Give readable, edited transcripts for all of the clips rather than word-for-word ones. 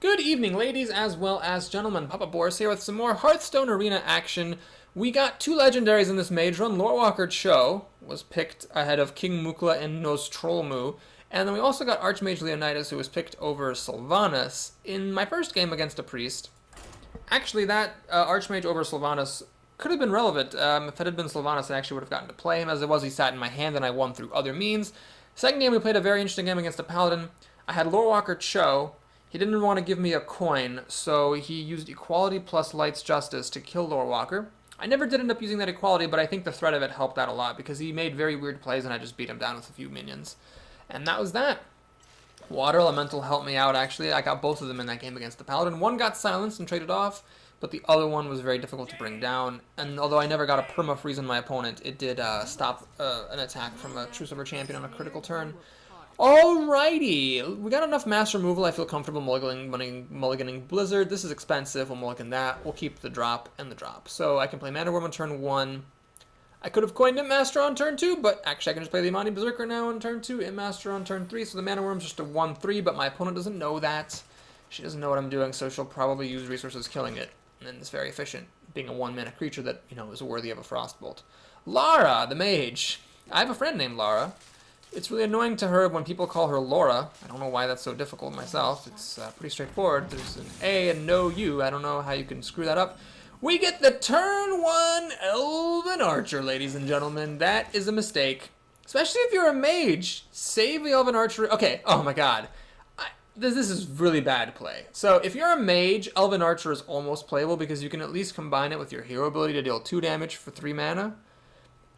Good evening, ladies as well as gentlemen. Papa Boris here with some more Hearthstone Arena action. We got two legendaries in this Mage run. Lorewalker Troll was picked ahead of King Mukla and Nostrolmu. And then we also got ARCHMAGE Leonidas, who was picked over Sylvanas in my first game against a Priest. Actually, that ARCHMAGE over Sylvanas could have been relevant. If it had been Sylvanas, I actually would have gotten to play him. As it was, he sat in my hand and I won through other means. Second game, we played a very interesting game against a Paladin. I had Lorewalker Troll. He didn't want to give me a coin, so he used Equality plus Light's Justice to kill Lorewalker. I never did end up using that Equality, but I think the threat of it helped out a lot, because he made very weird plays and I just beat him down with a few minions. And that was that. Water Elemental helped me out, actually. I got both of them in that game against the Paladin. One got silenced and traded off, but the other one was very difficult to bring down. And although I never got a perma-freeze on my opponent, it did stop an attack from a True Silver Champion on a critical turn. Alrighty, we got enough mass removal. I feel comfortable mulliganing Blizzard. This is expensive. We'll mulligan that. We'll keep the drop and the drop. So I can play Mana Worm on turn 1. I could have coined Immaster on turn 2, but actually I can just play the Imani Berserker now on turn 2, Immaster on turn 3. So the Mana Worm's just a 1/3, but my opponent doesn't know that. She doesn't know what I'm doing, so she'll probably use resources killing it. And it's very efficient, being a 1-mana creature that, you know, is worthy of a Frostbolt. Lara, the Mage. I have a friend named Lara. It's really annoying to her when people call her Laura. I don't know why that's so difficult myself. It's pretty straightforward. There's an A and no U. I don't know how you can screw that up. We get the turn 1 Elven Archer, ladies and gentlemen. That is a mistake. Especially if you're a mage. Save the Elven Archer. Okay, oh my god. This is really bad play. So if you're a mage, Elven Archer is almost playable because you can at least combine it with your hero ability to deal 2 damage for 3 mana.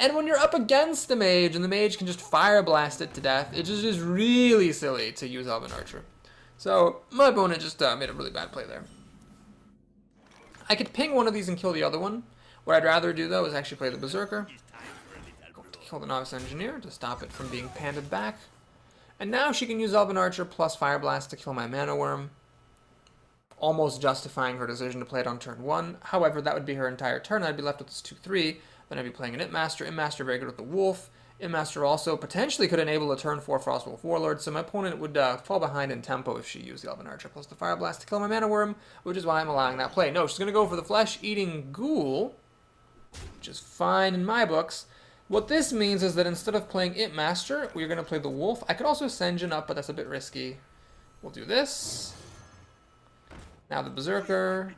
And when you're up against the mage, and the mage can just fire blast it to death, it just is really silly to use Elven Archer. So my opponent just made a really bad play there. I could ping one of these and kill the other one. What I'd rather do, though, is actually play the Berserker. Go to kill the Novice Engineer to stop it from being panded back. And now she can use Elven Archer plus Fire Blast to kill my Mana Worm, almost justifying her decision to play it on turn 1. However, that would be her entire turn. I'd be left with this 2/3. Then I'd be playing an Immaster. Immaster very good with the Wolf. Immaster also potentially could enable a turn 4 Frostwolf Warlord, so my opponent would fall behind in tempo if she used the Elven Archer plus the Fire Blast to kill my Mana Worm, which is why I'm allowing that play. No, she's going to go for the Flesh-Eating Ghoul, which is fine in my books. What this means is that instead of playing Immaster, we're going to play the Wolf. I could also Sen'jin up, but that's a bit risky. We'll do this. Now the Berserker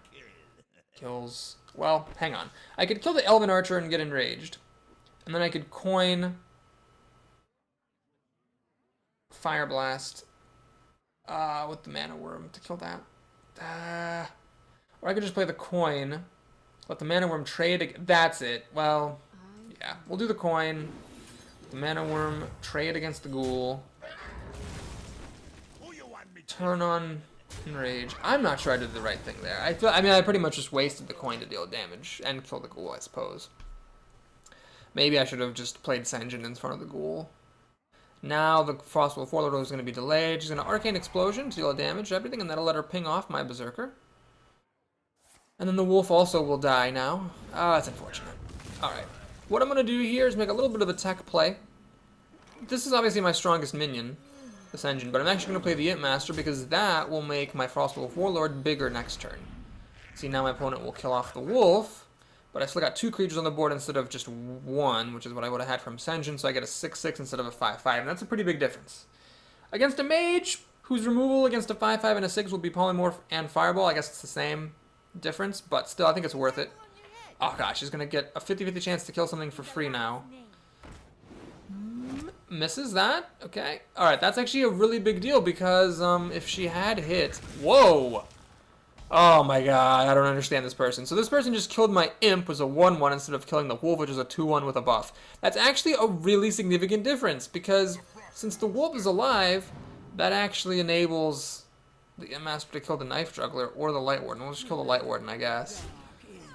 kills... Well, hang on. I could kill the Elven Archer and get enraged. And then I could coin Fire Blast with the Mana Worm to kill that. Or I could just play the coin, let the Mana Worm trade. That's it. Well, yeah. We'll do the coin. The Mana Worm trade against the Ghoul. Turn on Enrage. I'm not sure I did the right thing there. I mean, I pretty much just wasted the coin to deal damage and kill the Ghoul, I suppose. Maybe I should have just played Sen'jin in front of the Ghoul. Now the Frostwolf Warlord is going to be delayed. She's going to Arcane Explosion to deal damage to everything, and that'll let her ping off my Berserker. And then the Wolf also will die now. That's unfortunate. Alright. What I'm going to do here is make a little bit of a tech play. This is obviously my strongest minion, the Sen'jin, but I'm actually going to play the Immaster because that will make my Frostwolf Warlord bigger next turn. See, now my opponent will kill off the Wolf, but I still got 2 creatures on the board instead of just 1, which is what I would have had from Sen'jin, so I get a 6/6 instead of a 5/5, and that's a pretty big difference. Against a Mage, whose removal against a 5/5 and a 6 will be Polymorph and Fireball, I guess it's the same difference, but still, I think it's worth it. Oh gosh, she's going to get a 50-50 chance to kill something for free now. Misses that. Okay. Alright, that's actually a really big deal because if she had hit... Whoa! Oh my god, I don't understand this person. So this person just killed my Imp, was a 1/1, instead of killing the Wolf, which is a 2/1 with a buff. That's actually a really significant difference because since the Wolf is alive, that actually enables the Immaster to kill the Knife Juggler or the Light Warden. We'll just kill the Light Warden, I guess.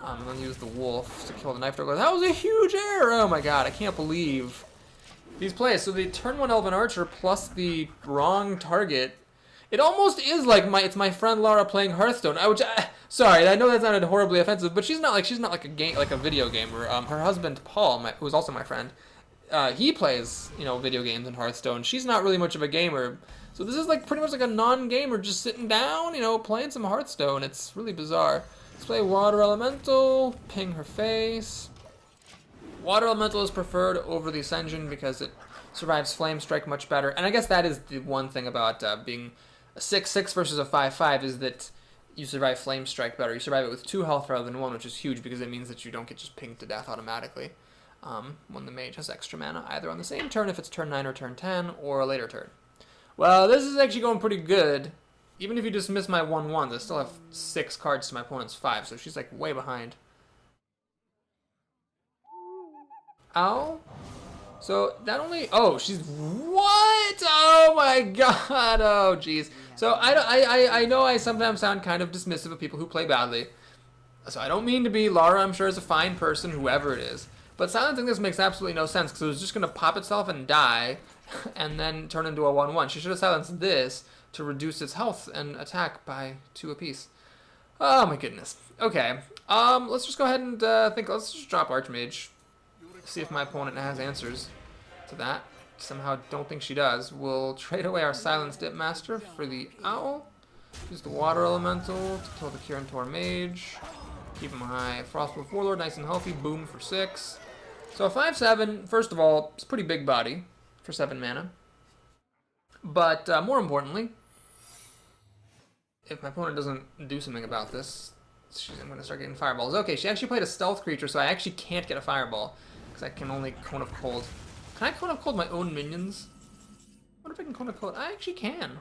And then use the Wolf to kill the Knife Juggler. That was a huge error! Oh my god, I can't believe these plays. So the turn 1 Elven Archer plus the wrong target. It almost is like it's my friend Lara playing Hearthstone. Sorry, I know that sounded horribly offensive, but she's not like a video gamer. Her husband Paul, who's also my friend, he plays video games in Hearthstone. She's not really much of a gamer, So this is like pretty much like a non-gamer just sitting down, you know, playing some Hearthstone. It's really bizarre. Let's play Water Elemental, ping her face. Water Elemental is preferred over the Ascension because it survives Flame Strike much better. And I guess that is the one thing about being a 6-6 versus a 5-5 is that you survive Flame Strike better. You survive it with 2 health rather than 1, which is huge because it means that you don't get just pinged to death automatically when the mage has extra mana, either on the same turn if it's turn 9 or turn 10, or a later turn. Well, this is actually going pretty good. Even if you dismiss my 1-1s, I still have 6 cards to my opponent's 5, so she's like way behind. Ow. So that only... Oh, she's... What? Oh my god. Oh, jeez. So I know I sometimes sound kind of dismissive of people who play badly. So I don't mean to be. Lara, I'm sure, is a fine person, whoever it is. But silencing this makes absolutely no sense, because it was just going to pop itself and die, and then turn into a 1-1. She should have silenced this to reduce its health and attack by 2 apiece. Oh my goodness. Okay. Let's just go ahead and let's just drop Archmage. See if my opponent has answers to that. Somehow don't think she does. We'll trade away our Silence Dip Master for the Owl. Use the Water Elemental to kill the Kirin Mage. Keep him high. Frostwolf Warlord, nice and healthy. Boom for 6. So a 5-7, first of all, it's a pretty big body for 7 mana. But more importantly, if my opponent doesn't do something about this, I'm going to start getting fireballs. Okay, she actually played a stealth creature, so I actually can't get a fireball. Because I can only Cone of Cold. Can I Cone of Cold my own minions? What if I can Cone of Cold? I actually can.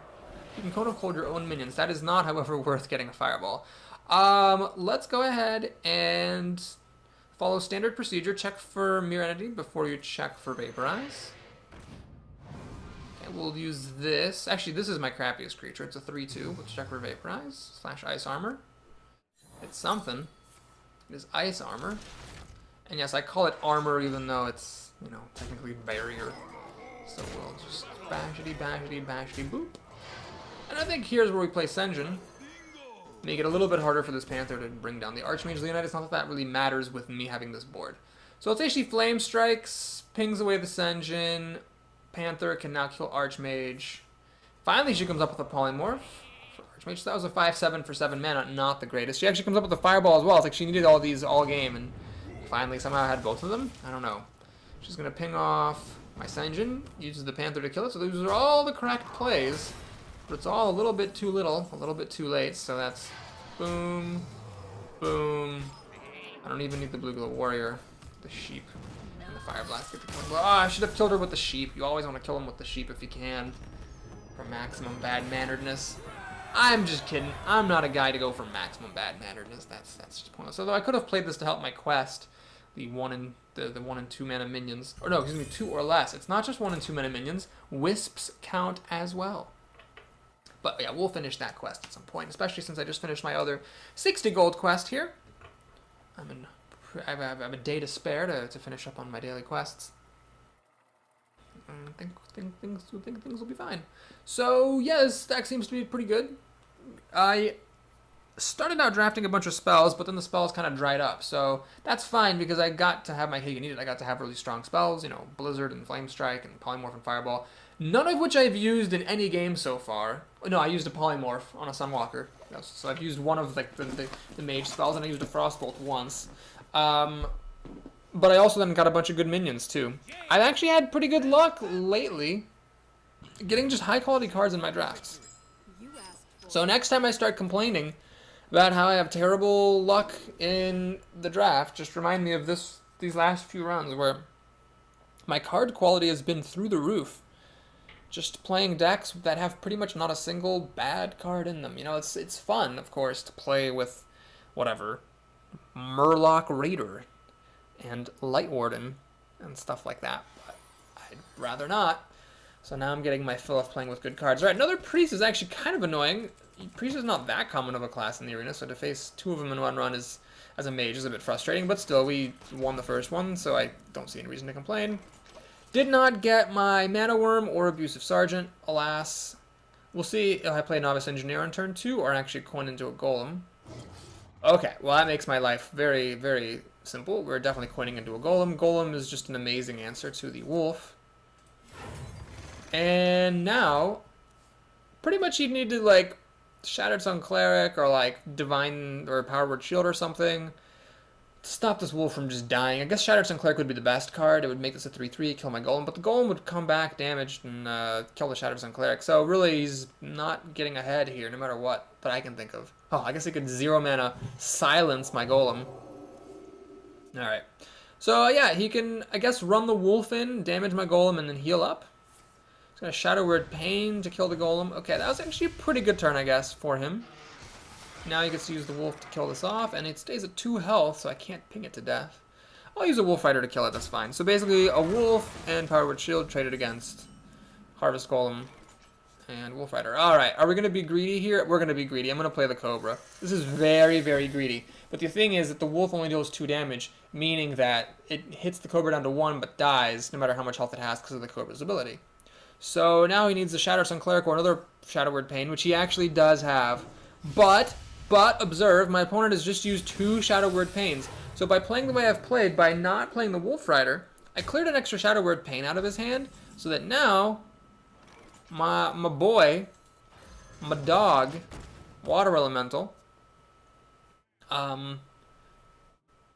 You can Cone of Cold your own minions. That is not, however, worth getting a fireball. Let's go ahead and follow standard procedure. Check for Mirror Entity before you check for Vaporize. Okay, we'll use this. Actually, this is my crappiest creature. It's a 3-2. Let's check for Vaporize. / Ice Armor. It's something. It is Ice Armor. And yes, I call it armor even though it's, you know, technically barrier. So we'll just bashity, bashity, bashity, boop. And I think here's where we play Sen'jin. Make it a little bit harder for this Panther to bring down the Archmage Leonidas. Not that that really matters with me having this board. So let's say she Flame Strikes, pings away the Sen'jin. Panther can now kill Archmage. Finally she comes up with a Polymorph for Archmage. So that was a 5-7 for 7 mana, not the greatest. She actually comes up with a Fireball as well. It's like she needed all these all game and finally somehow had both of them. I don't know. She's going to ping off my Sen'jin, uses the Panther to kill it. So those are all the correct plays. But it's all a little bit too little, a little bit too late. So that's boom, boom. I don't even need the Blue Glow Warrior. The sheep and the Fire Blast get the kill. Oh, I should have killed her with the sheep. You always want to kill them with the sheep if you can. For maximum bad-manneredness. I'm just kidding. I'm not a guy to go for maximum bad-manneredness. That's just pointless. Although I could have played this to help my quest. The 1 and 2 mana minions. Or no, excuse me, 2 or less. It's not just 1 and 2 mana minions. Wisps count as well. But yeah, we'll finish that quest at some point, especially since I just finished my other 60 gold quest here. I have a day to spare to finish up on my daily quests. I think things will be fine. So yeah, this stack seems to be pretty good. I started out drafting a bunch of spells, but then the spells kind of dried up. So that's fine because I got to have my cake and eat it. I got to have really strong spells, you know, Blizzard and Flame Strike and Polymorph and Fireball. None of which I've used in any game so far. No, I used a Polymorph on a Sunwalker. So I've used one of like the Mage spells, and I used a Frostbolt once. But I also then got a bunch of good minions too. I've actually had pretty good luck lately getting just high quality cards in my drafts. So next time I start complaining about how I have terrible luck in the draft, just remind me of these last few runs where my card quality has been through the roof. Just playing decks that have pretty much not a single bad card in them. You know, it's fun, of course, to play with whatever Murloc Raider and Light Warden and stuff like that, but I'd rather not. So now I'm getting my fill of playing with good cards. All right, another Priest is actually kind of annoying. Priest is not that common of a class in the arena, so to face 2 of them in one run as a mage is a bit frustrating, but still, we won the first one, so I don't see any reason to complain. Did not get my Mana Worm or Abusive Sergeant, alas. We'll see if I play Novice Engineer on turn 2 or actually coin into a Golem. Okay, well that makes my life very, very simple. We're definitely coining into a Golem. Golem is just an amazing answer to the Wolf. And now, Pretty much you'd need to, like, Shattered Sun Cleric or, like, Divine or Power Word Shield or something to stop this wolf from just dying. I guess Shattered Sun Cleric would be the best card. It would make this a 3/3, kill my golem, but the golem would come back damaged and kill the Shattered Sun Cleric. So really, he's not getting ahead here, no matter what that I can think of. Oh, I guess he could 0 mana silence my golem. Alright. So yeah, he can, I guess, run the wolf in, damage my golem, and then heal up. He's got a Shadow Word Pain to kill the golem. Okay, that was actually a pretty good turn, I guess, for him. Now he gets to use the wolf to kill this off, and it stays at 2 health, so I can't ping it to death. I'll use a Wolf Rider to kill it, that's fine. So basically, a wolf and Power Word Shield traded against Harvest Golem and Wolf Rider. Alright, are we going to be greedy here? We're going to be greedy. I'm going to play the Cobra. This is very, very greedy. But the thing is that the wolf only deals 2 damage, meaning that it hits the Cobra down to 1, but dies, no matter how much health it has, because of the Cobra's ability. So now he needs a Shadow Sun Cleric or another Shadow Word Pain, which he actually does have. But observe, my opponent has just used 2 Shadow Word Pains. So by playing the way I've played, by not playing the Wolf Rider, I cleared an extra Shadow Word Pain out of his hand, so that now my boy, my dog, Water Elemental,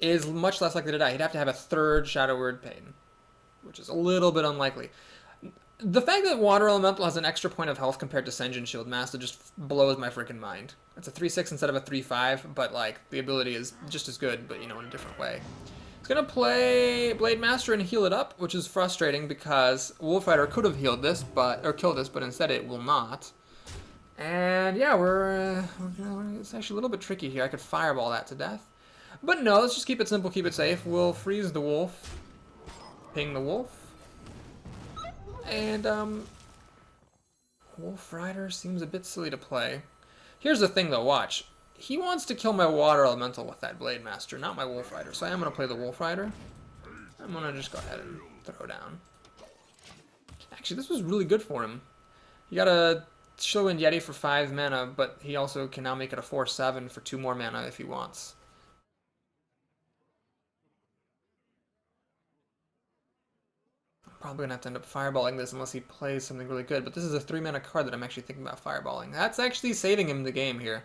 is much less likely to die. He'd have to have a 3rd Shadow Word Pain, which is a little bit unlikely. The fact that Water Elemental has an extra point of health compared to Sen'jin Shield Master just blows my freaking mind. It's a 3/6 instead of a 3/5, but like the ability is just as good, but you know, in a different way. He's gonna play Blade Master and heal it up, which is frustrating because Wolf Rider could have healed this, or killed this, but instead it will not. And yeah, it's actually a little bit tricky here. I could Fireball that to death, but no, let's just keep it simple, keep it safe. We'll freeze the wolf, ping the wolf. And, Wolf Rider seems a bit silly to play. Here's the thing, though, watch. He wants to kill my Water Elemental with that Blade Master, not my Wolf Rider. So I am going to play the Wolf Rider. I'm going to just go ahead and throw down. Actually, this was really good for him. He got a Shillwind Yeti for 5 mana, but he also can now make it a 4/7 for 2 more mana if he wants. Probably gonna have to end up fireballing this unless he plays something really good, but this is a 3 mana card that I'm actually thinking about fireballing. That's actually saving him the game here.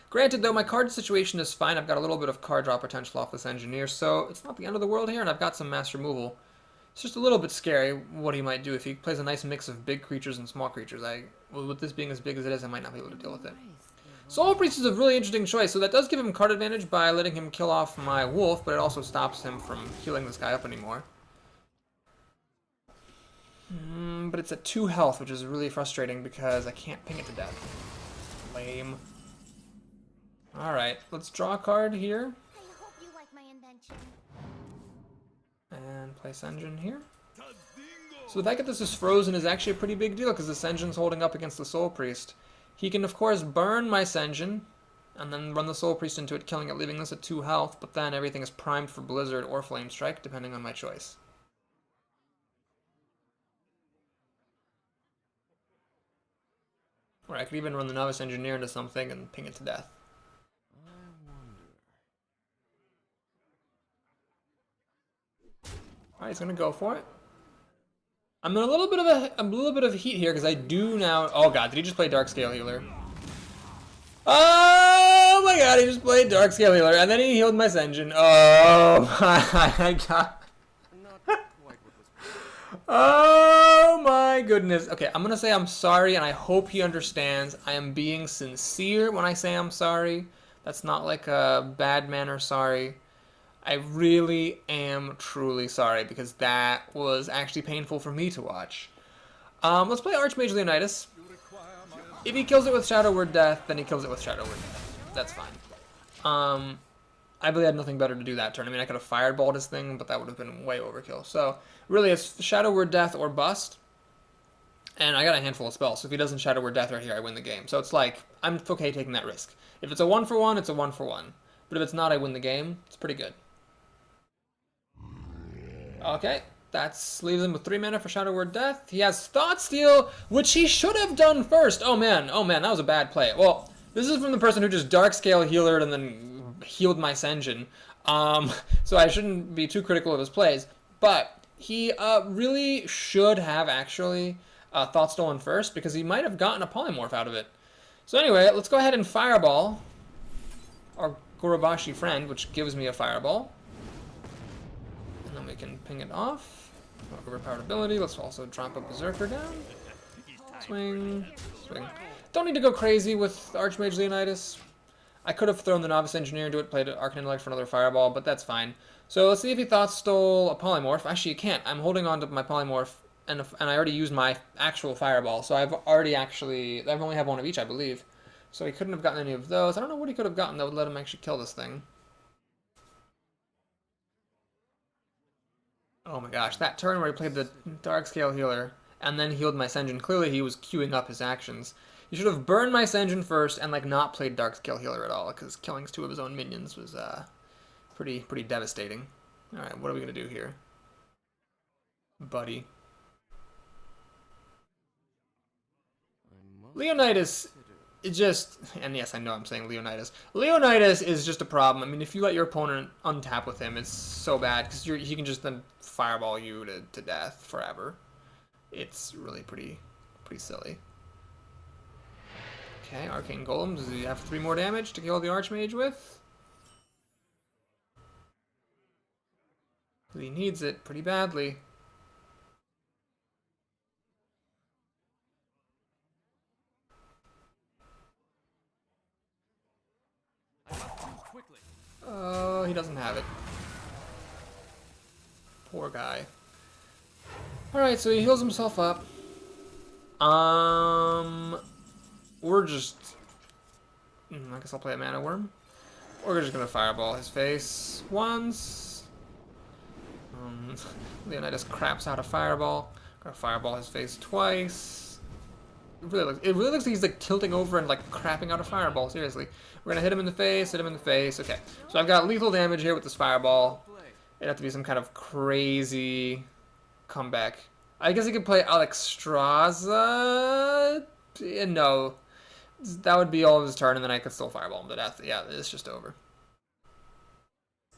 Granted, though, my card situation is fine. I've got a little bit of card draw potential off this Engineer, so it's not the end of the world here, and I've got some mass removal. It's just a little bit scary what he might do if he plays a nice mix of big creatures and small creatures. Well, with this being as big as it is, I might not be able to deal with it. Soul Priest is a really interesting choice, so that does give him card advantage by letting him kill off my wolf, but it also stops him from healing this guy up anymore. But it's at 2 health, which is really frustrating because I can't ping it to death. Lame. Alright, let's draw a card here. I hope you like my invention. And play Sen'jin here. So the fact that this is frozen is actually a pretty big deal because the Sen'jin's holding up against the Soul Priest. He can, of course, burn my Sen'jin and then run the Soul Priest into it, killing it, leaving this at 2 health, but then everything is primed for Blizzard or Flame Strike, depending on my choice. Or I could even run the Novice Engineer into something and ping it to death. Alright, he's gonna go for it. I'm in a little bit of heat here because I do now. Oh god, did he just play Darkscale Healer? Oh my god, he just played Darkscale Healer and then he healed my Sen'jin. Oh my god. Oh my goodness. Okay, I'm gonna say I'm sorry and I hope he understands. I am being sincere when I say I'm sorry. That's not like a bad manner sorry. I really am truly sorry because that was actually painful for me to watch. Let's play Archmage Leonidas. If he kills it with Shadow Word Death, then he kills it with Shadow Word Death. That's fine. I really had nothing better to do that turn. I mean, I could have fireballed his thing, but that would have been way overkill. So, really, it's Shadow Word Death or bust. And I got a handful of spells, so if he doesn't Shadow Word Death right here, I win the game. So it's like, I'm okay taking that risk. If it's a 1-for-1, it's a 1-for-1. But if it's not, I win the game. It's pretty good. Okay, that leaves him with 3 mana for Shadow Word Death. He has Thought Steal, which he should have done first. Oh man, that was a bad play. Well, this is from the person who just Darkscale Healered and then healed my Sen'jin. So I shouldn't be too critical of his plays. But he really should have actually Thought Stolen first, because he might have gotten a polymorph out of it. So anyway, let's go ahead and Fireball our Gorobashi friend, which gives me a Fireball. And then we can ping it off. Overpowered ability. Let's also drop a Berserker down. Swing. Swing. Don't need to go crazy with Archmage Leonidas. I could have thrown the Novice Engineer into it, played Arcane Intellect for another Fireball, but that's fine. So let's see if he Thought Stole a Polymorph. Actually, you can't. I'm holding on to my Polymorph, and I already used my actual Fireball, so I've only have one of each, I believe. So he couldn't have gotten any of those. I don't know what he could have gotten that would let him actually kill this thing. Oh my gosh, that turn where he played the Darkscale Healer and then healed my Senjin, clearly he was queuing up his actions. He should have burned my Senjin first and like not played Darkscale Healer at all, because killing 2 of his own minions was pretty devastating. Alright, what are we gonna do here? Buddy. Leonidas, it just, and yes, I know I'm saying Leonidas. Leonidas is just a problem. I mean, if you let your opponent untap with him, it's so bad, because he can just then Fireball you to death forever. It's really pretty silly. Okay, Arcane Golem, does he have 3 more damage to kill the Archmage with? He needs it pretty badly. Oh, he doesn't have it. Poor guy. Alright, so he heals himself up. We're just... I guess I'll play a Mana Worm. We're just gonna Fireball his face once. Leonidas craps out a Fireball. Gonna Fireball his face twice. It really looks like he's like tilting over and like crapping out a Fireball, seriously. We're gonna hit him in the face, Okay, so I've got lethal damage here with this Fireball. It'd have to be some kind of crazy comeback. I guess he could play Alexstrasza. No. That would be all of his turn, and then I could still Fireball him to death. Yeah, it's just over.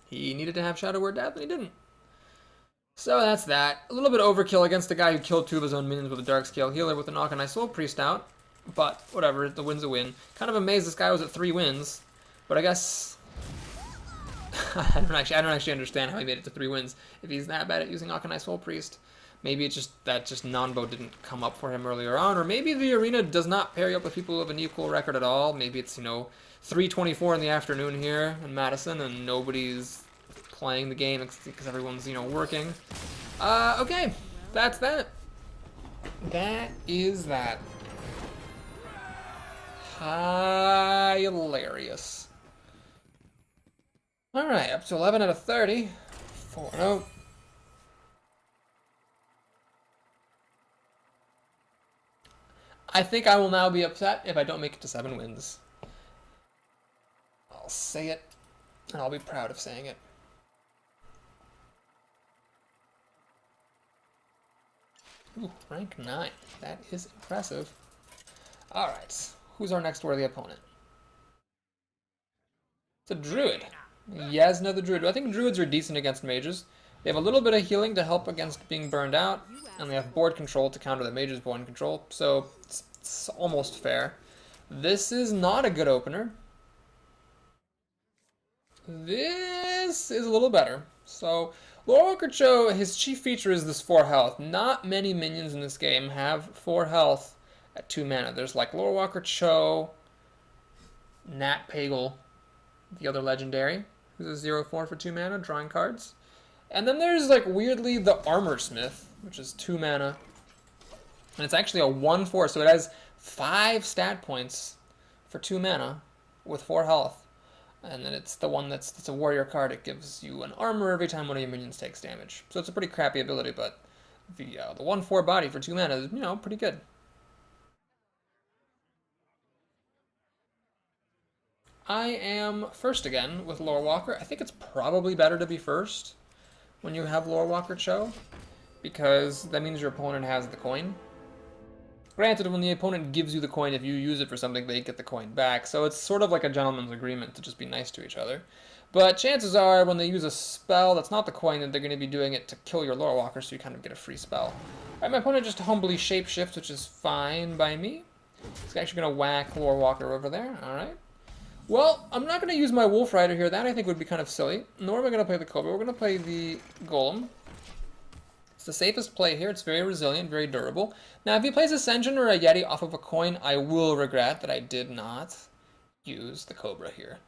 He needed to have Shadow Word Death, and he didn't. So that's that. A little bit overkill against a guy who killed 2 of his own minions with a Darkscale Healer with an Arcanine Soul Priest out. But whatever, the win's a win. Kind of amazed this guy was at 3 wins, but I guess I don't actually understand how he made it to 3 wins if he's that bad at using Arcanine Soul Priest. Maybe it's just that Nanbo didn't come up for him earlier on, or maybe the arena does not pair you up with people of an equal record at all. Maybe it's, 3:24 in the afternoon here in Madison and nobody's playing the game because everyone's, working. Okay, that's that. That is that. Hilarious. Alright, up to 11 out of 30. 4-0. I think I will now be upset if I don't make it to 7 wins. I'll say it, and I'll be proud of saying it. Ooh, rank 9. That is impressive. Alright, who's our next worthy opponent? It's a Druid. Yasna the Druid. I think Druids are decent against mages. They have a little bit of healing to help against being burned out, and they have board control to counter the mage's board control, so it's almost fair. This is not a good opener. This is a little better. So, Lorewalker Troll, his chief feature is this 4 health. Not many minions in this game have 4 health at 2 mana. There's like Lorewalker Troll, Nat Pagel, the other legendary, who's a 0/4 for 2 mana, drawing cards. And then there's, like, weirdly, the Armor Smith, which is 2 mana. And it's actually a 1/4, so it has 5 stat points for 2 mana with 4 health. And then it's the one it's a warrior card. It gives you an armor every time one of your minions takes damage. So it's a pretty crappy ability, but the 1/4 body for 2 mana is, pretty good. I am first again with Lorewalker. I think it's probably better to be first when you have Lorewalker Troll, because that means your opponent has the coin. Granted, when the opponent gives you the coin, if you use it for something, they get the coin back. So it's sort of like a gentleman's agreement to just be nice to each other. But chances are, when they use a spell that's not the coin, that they're going to be doing it to kill your Lorewalker, so you kind of get a free spell. Alright, my opponent just humbly shapeshifts, which is fine by me. He's actually going to whack Lorewalker over there. Alright. Well, I'm not going to use my Wolf Rider here. That I think would be kind of silly. Nor am I going to play the Cobra. We're going to play the Golem. It's the safest play here. It's very resilient, very durable. Now, if he plays Ascension or a Yeti off of a coin, I will regret that I did not use the Cobra here.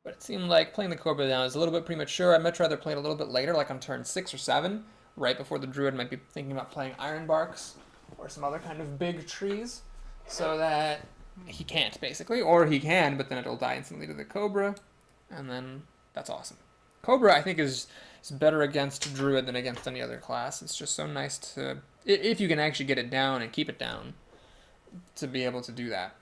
But it seemed like playing the Cobra down is a little bit premature. I'd much rather play it a little bit later, like on turn 6 or 7, right before the Druid might be thinking about playing Iron Barks or some other kind of big trees, so that he can't, basically. Or he can, but then it'll die instantly to the Cobra, and then that's awesome. Cobra, I think, is better against Druid than against any other class. It's just so nice to, if you can actually get it down and keep it down, to be able to do that.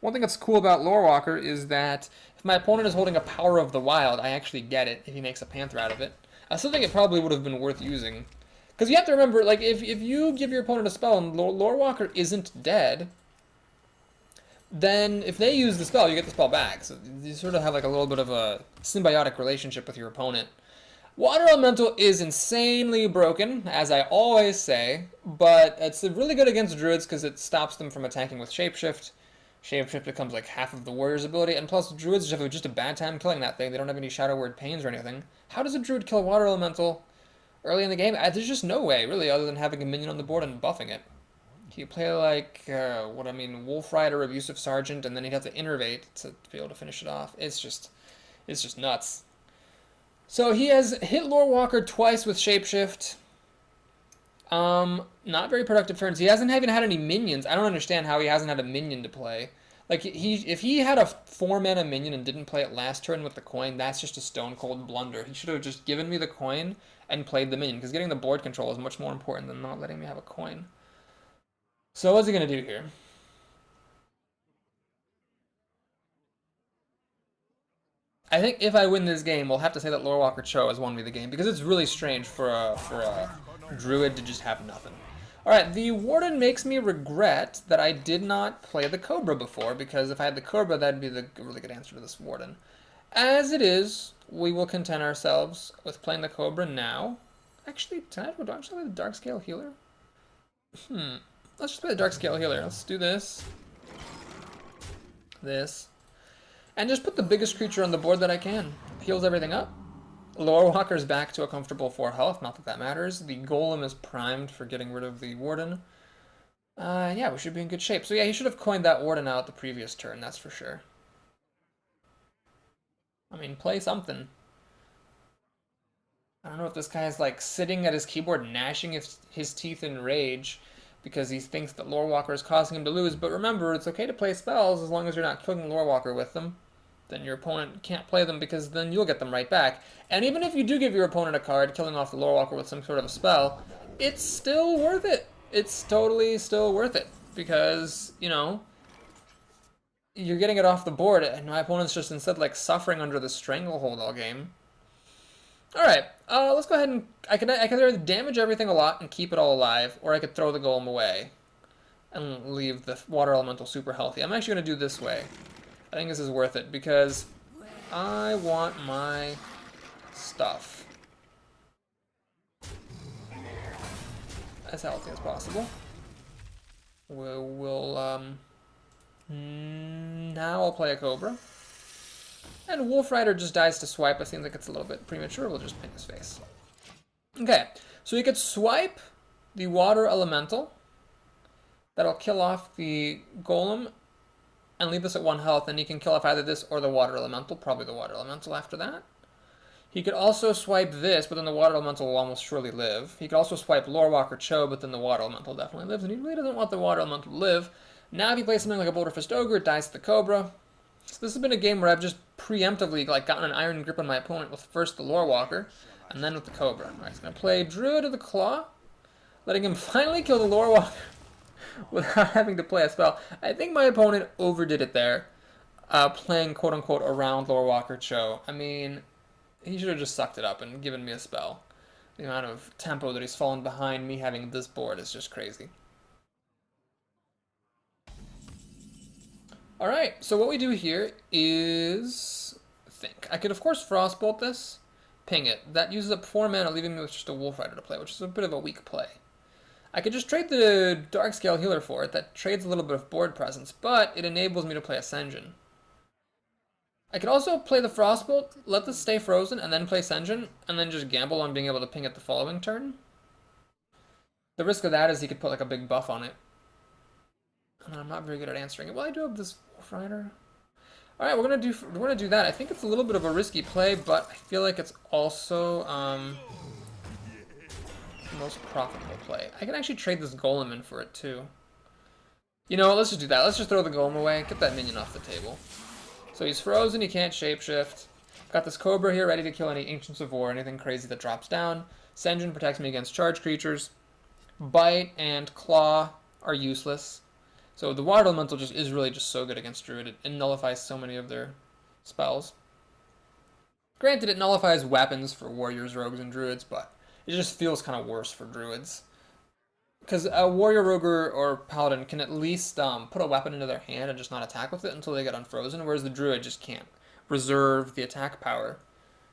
One thing that's cool about Lorewalker is that if my opponent is holding a Power of the Wild, I actually get it if he makes a Panther out of it. I still think it probably would have been worth using. Because you have to remember, like, if you give your opponent a spell and Lorewalker isn't dead, then if they use the spell, you get the spell back. So you sort of have like a little bit of a symbiotic relationship with your opponent. Water Elemental is insanely broken, as I always say, but it's really good against Druids because it stops them from attacking with Shapeshift. Shapeshift becomes like half of the Warrior's ability, and plus Druids have just a bad time killing that thing. They don't have any Shadow Word Pains or anything. How does a Druid kill Water Elemental early in the game? There's just no way, really, other than having a minion on the board and buffing it. You play like, Wolf Rider, Abusive Sergeant, and then he'd have to Innervate to be able to finish it off. It's just nuts. So he has hit Lorewalker twice with Shapeshift. Not very productive turns. He hasn't even had any minions. I don't understand how he hasn't had a minion to play. Like, if he had a 4-mana minion and didn't play it last turn with the coin, that's just a stone-cold blunder. He should have just given me the coin and played the minion, because getting the board control is much more important than not letting me have a coin. So what's he going to do here? I think if I win this game, we'll have to say that Lorewalker Troll has won me the game, because it's really strange for a Druid to just have nothing. Alright, the Warden makes me regret that I did not play the Cobra before, because if I had the Cobra, that'd be the really good answer to this Warden. As it is, we will content ourselves with playing the Cobra now. Actually, tonight, would I actually play the Dark Scale Healer? Let's just play the Dark Scale Healer. Let's do this. This. And just put the biggest creature on the board that I can. Heals everything up. Lorewalker's back to a comfortable 4 health, not that that matters. The Golem is primed for getting rid of the Warden. Yeah, we should be in good shape. So yeah, he should have coined that Warden out the previous turn, that's for sure. I mean, play something. I don't know if this guy's like sitting at his keyboard gnashing his teeth in rage because he thinks that Lorewalker is causing him to lose, but remember, it's okay to play spells as long as you're not killing Lorewalker with them. Then your opponent can't play them because then you'll get them right back. And even if you do give your opponent a card, killing off the Lorewalker with some sort of a spell, it's still worth it. It's totally still worth it because, you know, you're getting it off the board and my opponent's just instead like suffering under the stranglehold all game. Alright, let's go ahead and I could either damage everything a lot and keep it all alive, or I could throw the Golem away and leave the Water Elemental super healthy. I'm actually going to do this way. I think this is worth it because I want my stuff as healthy as possible. Now I'll play a Cobra. And Wolf Rider just dies to swipe. It seems like it's a little bit premature. We'll just pin his face. Okay, so we could swipe the Water Elemental. That'll kill off the Golem and leave us at 1 health, and he can kill off either this or the Water Elemental, probably the Water Elemental after that. He could also swipe this, but then the Water Elemental will almost surely live. He could also swipe Lorewalker Cho, but then the Water Elemental definitely lives, and he really doesn't want the Water Elemental to live. Now if he plays something like a Boulder Fist Ogre, it dies to the Cobra. So this has been a game where I've just preemptively gotten an iron grip on my opponent with first the Lorewalker, and then with the Cobra. Alright, he's going to play Druid of the Claw, letting him finally kill the Lorewalker without having to play a spell. I think my opponent overdid it there, playing quote-unquote around Lorewalker Cho. I mean, he should have just sucked it up and given me a spell. The amount of tempo that he's fallen behind me having this board is just crazy. Alright, so what we do here is think. I could of course Frostbolt this, ping it. That uses up 4 mana, leaving me with just a Wolf Rider to play, which is a bit of a weak play. I could just trade the Darkscale Healer for it. That trades a little bit of board presence, but it enables me to play Ascension. I could also play the Frostbolt, let this stay frozen, and then play Ascension, and then just gamble on being able to ping it the following turn. The risk of that is he could put like a big buff on it. And I'm not very good at answering it. Well, I do have this Wolf Rider. All right, we're gonna do that. I think it's a little bit of a risky play, but I feel like it's also the most profitable play. I can actually trade this Golem in for it too. You know what? Let's just do that. Let's just throw the Golem away. Get that minion off the table. So he's frozen. He can't shapeshift. Got this Cobra here ready to kill any Ancients of War, anything crazy that drops down. Sen'jin protects me against charge creatures. Bite and Claw are useless. So the Water Elemental is really just so good against Druid. It nullifies so many of their spells. Granted, it nullifies weapons for Warriors, Rogues, and Druids, but it just feels kind of worse for Druids. Because a Warrior, Rogue, or Paladin can at least put a weapon into their hand and just not attack with it until they get unfrozen, whereas the Druid just can't reserve the attack power.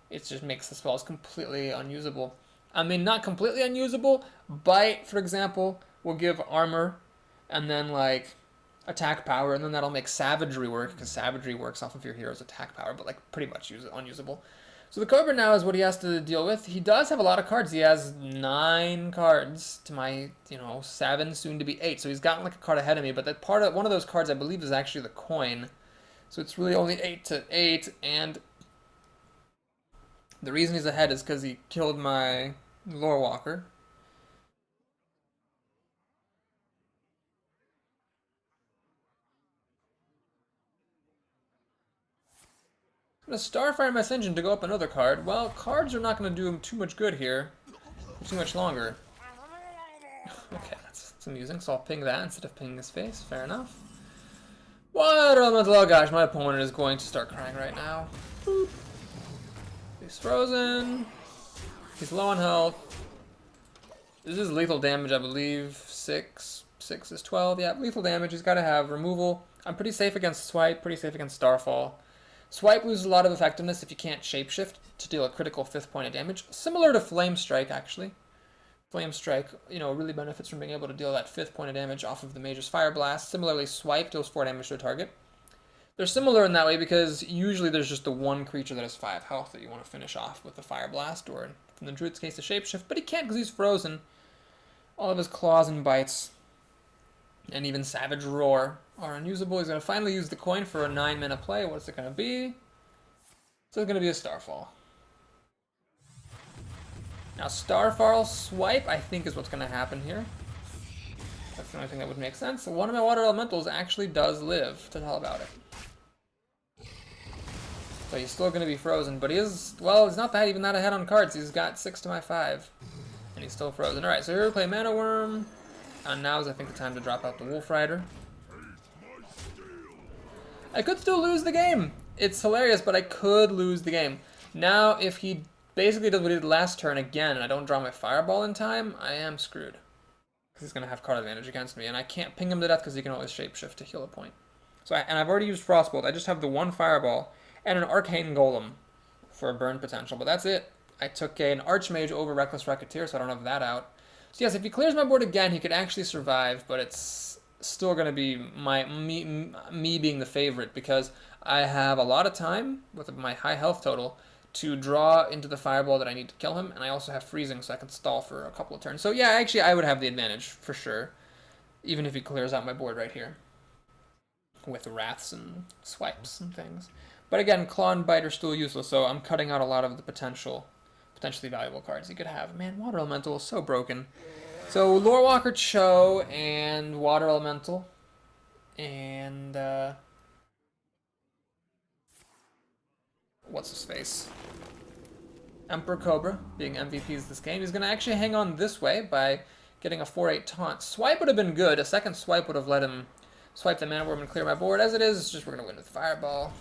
It just makes the spells completely unusable. I mean, not completely unusable. Bite, for example, will give armor and then like attack power, and then that'll make Savagery work, because Savagery works off of your hero's attack power, but like pretty much unusable. So the Cobra now is what he has to deal with. He does have a lot of cards. He has 9 cards to my, 7, soon to be 8. So he's gotten like a card ahead of me, but that one of those cards I believe is actually the coin. So it's really only 8 to 8, and the reason he's ahead is because he killed my Lorewalker. I'm going to Starfire my Sen'jin to go up another card. Well, cards are not going to do him too much good here. Too much longer. Okay, that's amusing, so I'll ping that instead of pinging his face. Fair enough. Water Elemental, oh gosh, my opponent is going to start crying right now. Boop. He's frozen. He's low on health. This is lethal damage, I believe. 6 is 12. Yeah, lethal damage. He's got to have removal. I'm pretty safe against Swipe, pretty safe against Starfall. Swipe loses a lot of effectiveness if you can't shapeshift to deal a critical 5th point of damage. Similar to Flame Strike, actually. Flame Strike, really benefits from being able to deal that 5th point of damage off of the Mage's Fire Blast. Similarly, Swipe deals 4 damage to a target. They're similar in that way because usually there's just the one creature that has 5 health that you want to finish off with the Fire Blast, or in the Druid's case, the Shapeshift, but he can't because he's frozen. All of his claws and bites, and even Savage Roar, are unusable. He's going to finally use the coin for a 9-mana play. What's it going to be? So it's going to be a Starfall. Now Starfall Swipe, I think, is what's going to happen here. That's the only thing that would make sense. So one of my Water Elementals actually does live to tell about it. So he's still going to be frozen, but he is, well, he's not even that ahead on cards. He's got 6 to my 5, and he's still frozen. Alright, so here we play Mana Worm, and now is, I think, the time to drop out the Wolf Rider. I could still lose the game. It's hilarious, but I could lose the game. Now, if he basically does what he did last turn again, and I don't draw my Fireball in time, I am screwed. Because he's going to have card advantage against me, and I can't ping him to death because he can always shapeshift to heal a point. So, and I've already used Frostbolt. I just have the 1 Fireball and an Arcane Golem for a burn potential, but that's it. I took an Archmage over Reckless Racketeer, so I don't have that out. So yes, if he clears my board again, he could actually survive, but it's still going to be me being the favorite, because I have a lot of time with my high health total to draw into the Fireball that I need to kill him, and I also have freezing, so I can stall for a couple of turns. So yeah, actually I would have the advantage, for sure, even if he clears out my board right here, with Wraths and Swipes and things. But again, Claw and Bite are still useless, so I'm cutting out a lot of the potentially valuable cards he could have. Man, Water Elemental is so broken. So Lorewalker Cho and Water Elemental, and what's his face? Emperor Cobra being MVPs this game. He's going to actually hang on this way by getting a 4/8 taunt. Swipe would have been good. A second swipe would have let him swipe the Mana Worm and clear my board. As it is, it's just we're going to win with Fireball.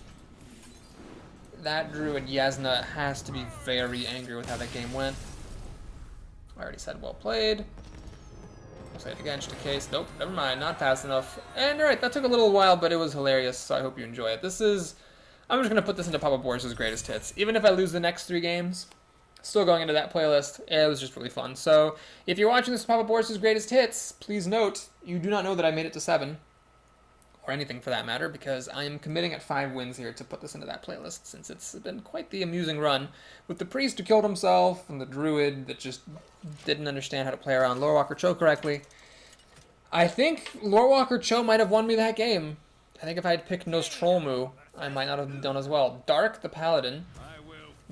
That Druid Yasna has to be very angry with how that game went. I already said well played. Save again, just in case. Nope, never mind, not fast enough. And alright, that took a little while, but it was hilarious, so I hope you enjoy it. I'm just gonna put this into Papa Boris's greatest hits. Even if I lose the next 3 games, still going into that playlist, it was just really fun. So, if you're watching this Papa Boris's greatest hits, please note, you do not know that I made it to 7. Or anything for that matter, because I am committing at 5 wins here to put this into that playlist, since it's been quite the amusing run, with the priest who killed himself, and the druid that just didn't understand how to play around Lorewalker Troll correctly. I think Lorewalker Troll might have won me that game. I think if I had picked Nostromo, I might not have done as well. Dark the Paladin.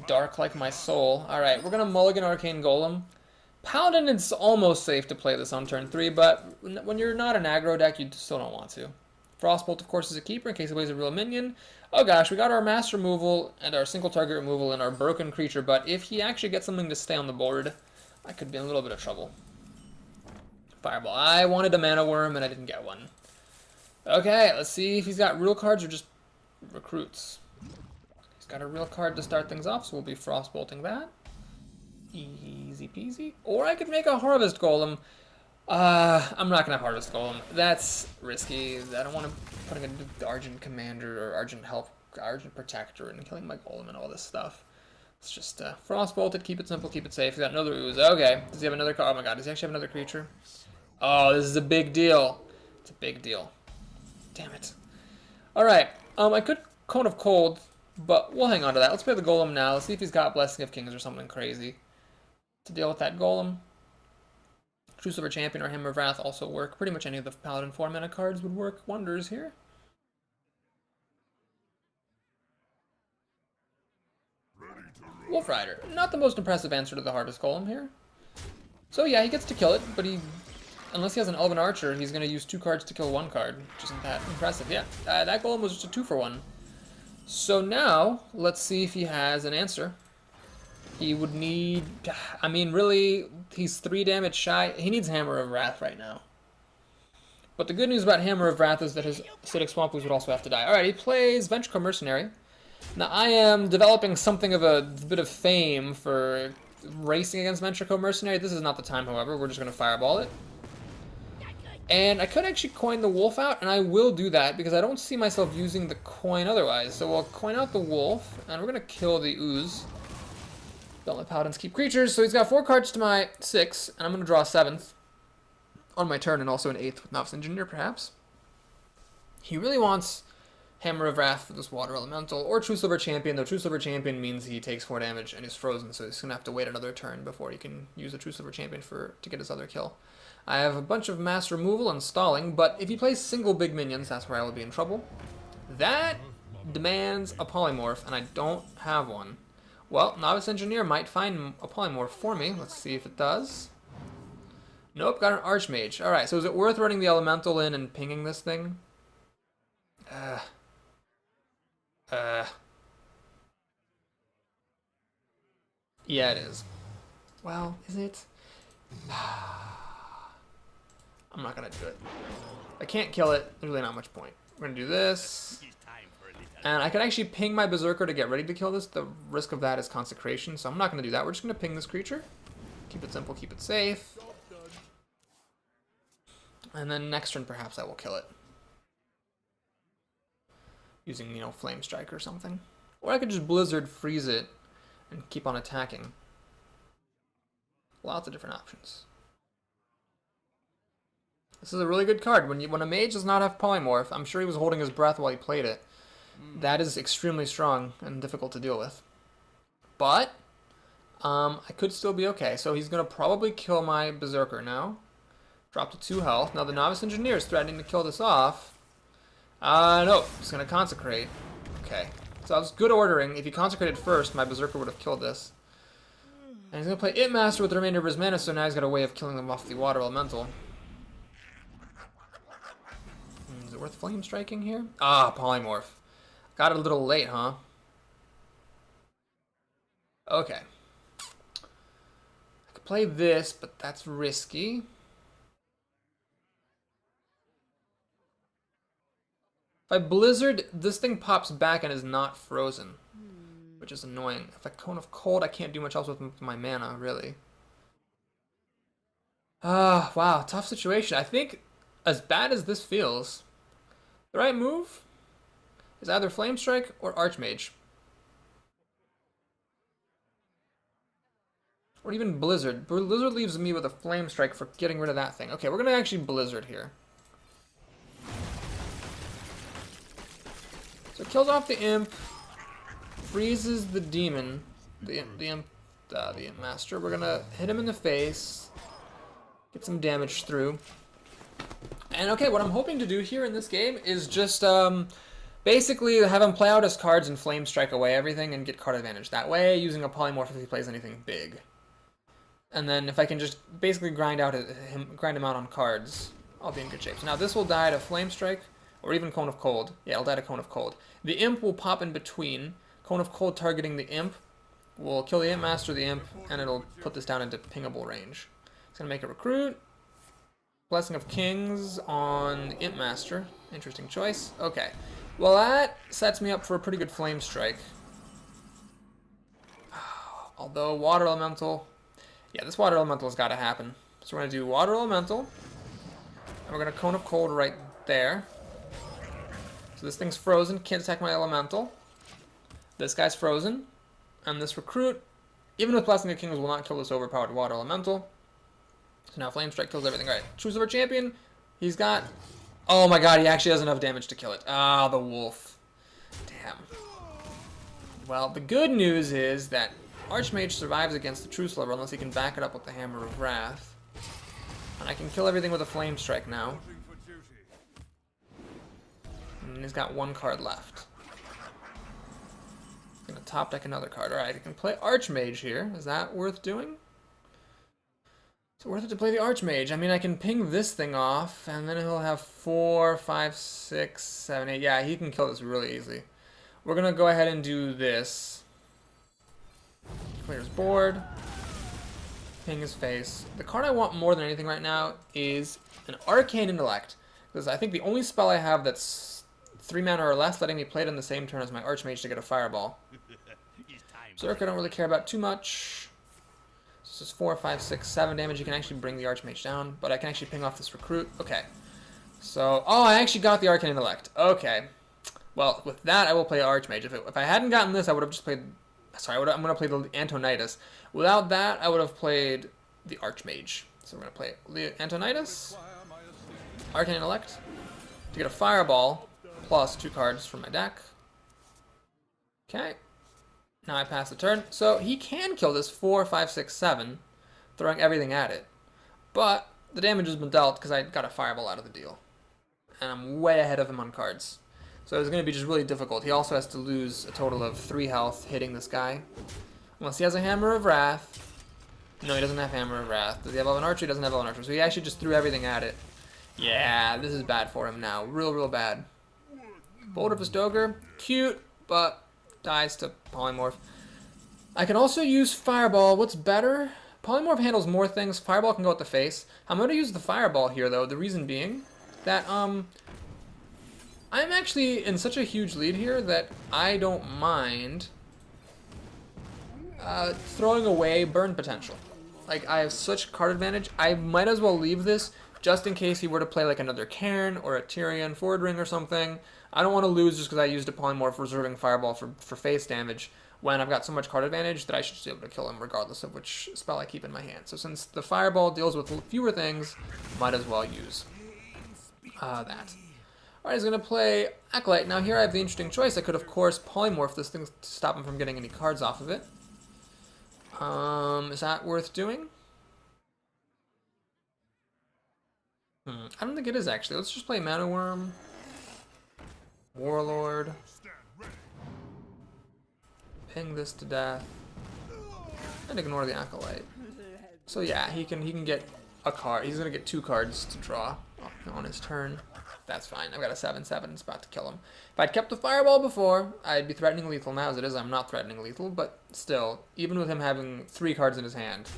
Dark like my soul. Alright, we're gonna mulligan Arcane Golem. Paladin, it's almost safe to play this on turn 3, but when you're not an aggro deck, you still don't want to. Frostbolt, of course, is a keeper in case it plays a real minion. Oh gosh, we got our mass removal and our single target removal and our broken creature, but if he actually gets something to stay on the board, I could be in a little bit of trouble. Fireball. I wanted a mana worm and I didn't get one. Okay, let's see if he's got real cards or just recruits. He's got a real card to start things off, so we'll be frostbolting that. Easy peasy. Or I could make a harvest golem. I'm not going to Harvest Golem. That's risky. I don't want to putting a Argent Commander or Argent Protector and killing my Golem and all this stuff. It's just Frostbolted, keep it simple, keep it safe. He's got another Ooze. Okay. Does he have another card? Oh my god, does he actually have another creature? Oh, this is a big deal. It's a big deal. Damn it. Alright. I could Cone of Cold, but we'll hang on to that. Let's play the Golem now. Let's see if he's got Blessing of Kings or something crazy to deal with that Golem. True Silver Champion or Hammer of Wrath also work. Pretty much any of the Paladin 4-mana cards would work wonders here. Wolf Rider. Not the most impressive answer to the Harvest Golem here. So yeah, he gets to kill it, but unless he has an Elven Archer, he's going to use 2 cards to kill 1 card, which isn't that impressive. Yeah, that Golem was just a 2-for-1. So now, let's see if he has an answer. He would need, I mean, really, he's 3 damage shy. He needs Hammer of Wrath right now. But the good news about Hammer of Wrath is that his Acidic Swamp would also have to die. Alright, he plays Ventricle Mercenary. Now, I am developing something of a bit of fame for racing against Ventricle Mercenary. This is not the time, however. We're just going to Fireball it. And I could actually coin the Wolf out, and I will do that, because I don't see myself using the coin otherwise. So we'll coin out the Wolf, and we're going to kill the Ooze. Don't let Paladins keep creatures, so he's got 4 cards to my 6, and I'm going to draw a 7th on my turn, and also an 8th with Novice Engineer, perhaps. He really wants Hammer of Wrath for this Water Elemental, or True Silver Champion, though True Silver Champion means he takes 4 damage and is frozen, so he's going to have to wait another turn before he can use the True Silver Champion to get his other kill. I have a bunch of mass removal and stalling, but if he plays single big minions, that's where I will be in trouble. That demands a Polymorph, and I don't have one. Well, Novice Engineer might find a Polymorph for me. Let's see if it does. Nope, got an Archmage. Alright, so is it worth running the Elemental in and pinging this thing? Yeah, it is. Well, is it? I'm not gonna do it. I can't kill it. There's really not much point. We're gonna do this. And I could actually ping my Berserker to get ready to kill this. The risk of that is Consecration, so I'm not gonna do that. We're just gonna ping this creature. Keep it simple, keep it safe. And then next turn, perhaps I will kill it. Using, you know, Flame Strike or something. Or I could just Blizzard freeze it and keep on attacking. Lots of different options. This is a really good card. When a mage does not have Polymorph, I'm sure he was holding his breath while he played it. That is extremely strong and difficult to deal with. But I could still be okay. So he's going to probably kill my Berserker now. Drop to 2 health. Now the Novice Engineer is threatening to kill this off. No, he's going to Consecrate. Okay. So that was good ordering. If he Consecrated first, my Berserker would have killed this. And he's going to play It Master with the remainder of his mana, so now he's got a way of killing them off the Water Elemental. Is it worth Flame Striking here? Ah, Polymorph. Got it a little late, huh? Okay. I could play this, but that's risky. If I Blizzard, this thing pops back and is not frozen, which is annoying. If I Cone of Cold, I can't do much else with my mana, really. Ah, wow, tough situation. I think as bad as this feels, the right move is either Flame Strike or Archmage. Or even Blizzard. Blizzard leaves me with a Flame Strike for getting rid of that thing. Okay, we're going to actually Blizzard here. So it kills off the Imp, freezes the Demon, the Imp Master. We're going to hit him in the face, get some damage through. And okay, what I'm hoping to do here in this game is just basically have him play out his cards and Flame Strike away everything and get card advantage. That way, using a Polymorph if he plays anything big. And then if I can just basically grind him out on cards, I'll be in good shape. So now this will die to Flame Strike, or even Cone of Cold. Yeah, it'll die to Cone of Cold. The Imp will pop in between. Cone of Cold targeting the Imp will kill the Imp Master, the Imp, and it'll put this down into pingable range. It's going to make a Recruit. Blessing of Kings on the Imp Master. Interesting choice. Okay. Well, that sets me up for a pretty good Flame Strike. Although Water Elemental... Yeah, this Water Elemental has got to happen. So we're going to do Water Elemental. And we're going to Cone of Cold right there. So this thing's frozen. Can't attack my Elemental. This guy's frozen. And this Recruit, even with Blessing of Kings, will not kill this overpowered Water Elemental. So now Flame Strike kills everything. Alright, choose our champion. He's got... Oh my god, he actually has enough damage to kill it. Ah, the wolf. Damn. Well, the good news is that Archmage survives against the Truce Lover unless he can back it up with the Hammer of Wrath. And I can kill everything with a Flame Strike now. And he's got one card left. I'm going to top deck another card. Alright, I can play Archmage here. Is that worth doing? Is it worth it to play the Archmage? I mean, I can ping this thing off, and then he'll have 4, 5, 6, 7, 8. Yeah, he can kill this really easily. We're going to go ahead and do this. Clear his board. Ping his face. The card I want more than anything right now is an Arcane Intellect. Because I think the only spell I have that's 3 mana or less letting me play it in the same turn as my Archmage to get a Fireball. Zerk I don't really care about too much. This is 4, 5, 6, 7 damage. You can actually bring the Archmage down, but I can actually ping off this Recruit. Okay. So, oh, I actually got the Arcane Intellect. Okay. Well, with that, I will play Archmage. If I hadn't gotten this, I would have just played... Sorry, I'm going to play the Antonidas. Without that, I would have played the Archmage. So we're going to play Antonidas, Arcane Intellect, to get a Fireball, plus 2 cards from my deck. Okay. Now I pass the turn. So he can kill this 4, 5, 6, 7, throwing everything at it. But the damage has been dealt because I got a Fireball out of the deal. And I'm way ahead of him on cards. So it's going to be just really difficult. He also has to lose a total of 3 health hitting this guy. Unless he has a Hammer of Wrath. No, he doesn't have Hammer of Wrath. Does he have Elven Archer? He doesn't have Elven Archer. So he actually just threw everything at it. Yeah, this is bad for him now. Real bad. Boulder of Stoker. Cute, but dies to Polymorph. I can also use Fireball. What's better? Polymorph handles more things. Fireball can go at the face. I'm going to use the Fireball here, though. The reason being that, I'm actually in such a huge lead here that I don't mind throwing away burn potential. Like, I have such card advantage, I might as well leave this just in case he were to play like another Cairn or a Tyrion forward ring or something. I don't want to lose just because I used a Polymorph reserving Fireball for face damage when I've got so much card advantage that I should just be able to kill him regardless of which spell I keep in my hand. So since the Fireball deals with fewer things, might as well use that. Alright, he's going to play Acolyte. Now here I have the interesting choice. I could, of course, Polymorph this thing to stop him from getting any cards off of it. Is that worth doing? I don't think it is, actually. Let's just play Mana Worm. Warlord. Ping this to death. And ignore the Acolyte. So yeah, he can get a card. He's going to get 2 cards to draw on his turn. That's fine. I've got a 7/7. It's about to kill him. If I'd kept the Fireball before, I'd be threatening lethal. Now as it is, I'm not threatening lethal. But still, even with him having 3 cards in his hand,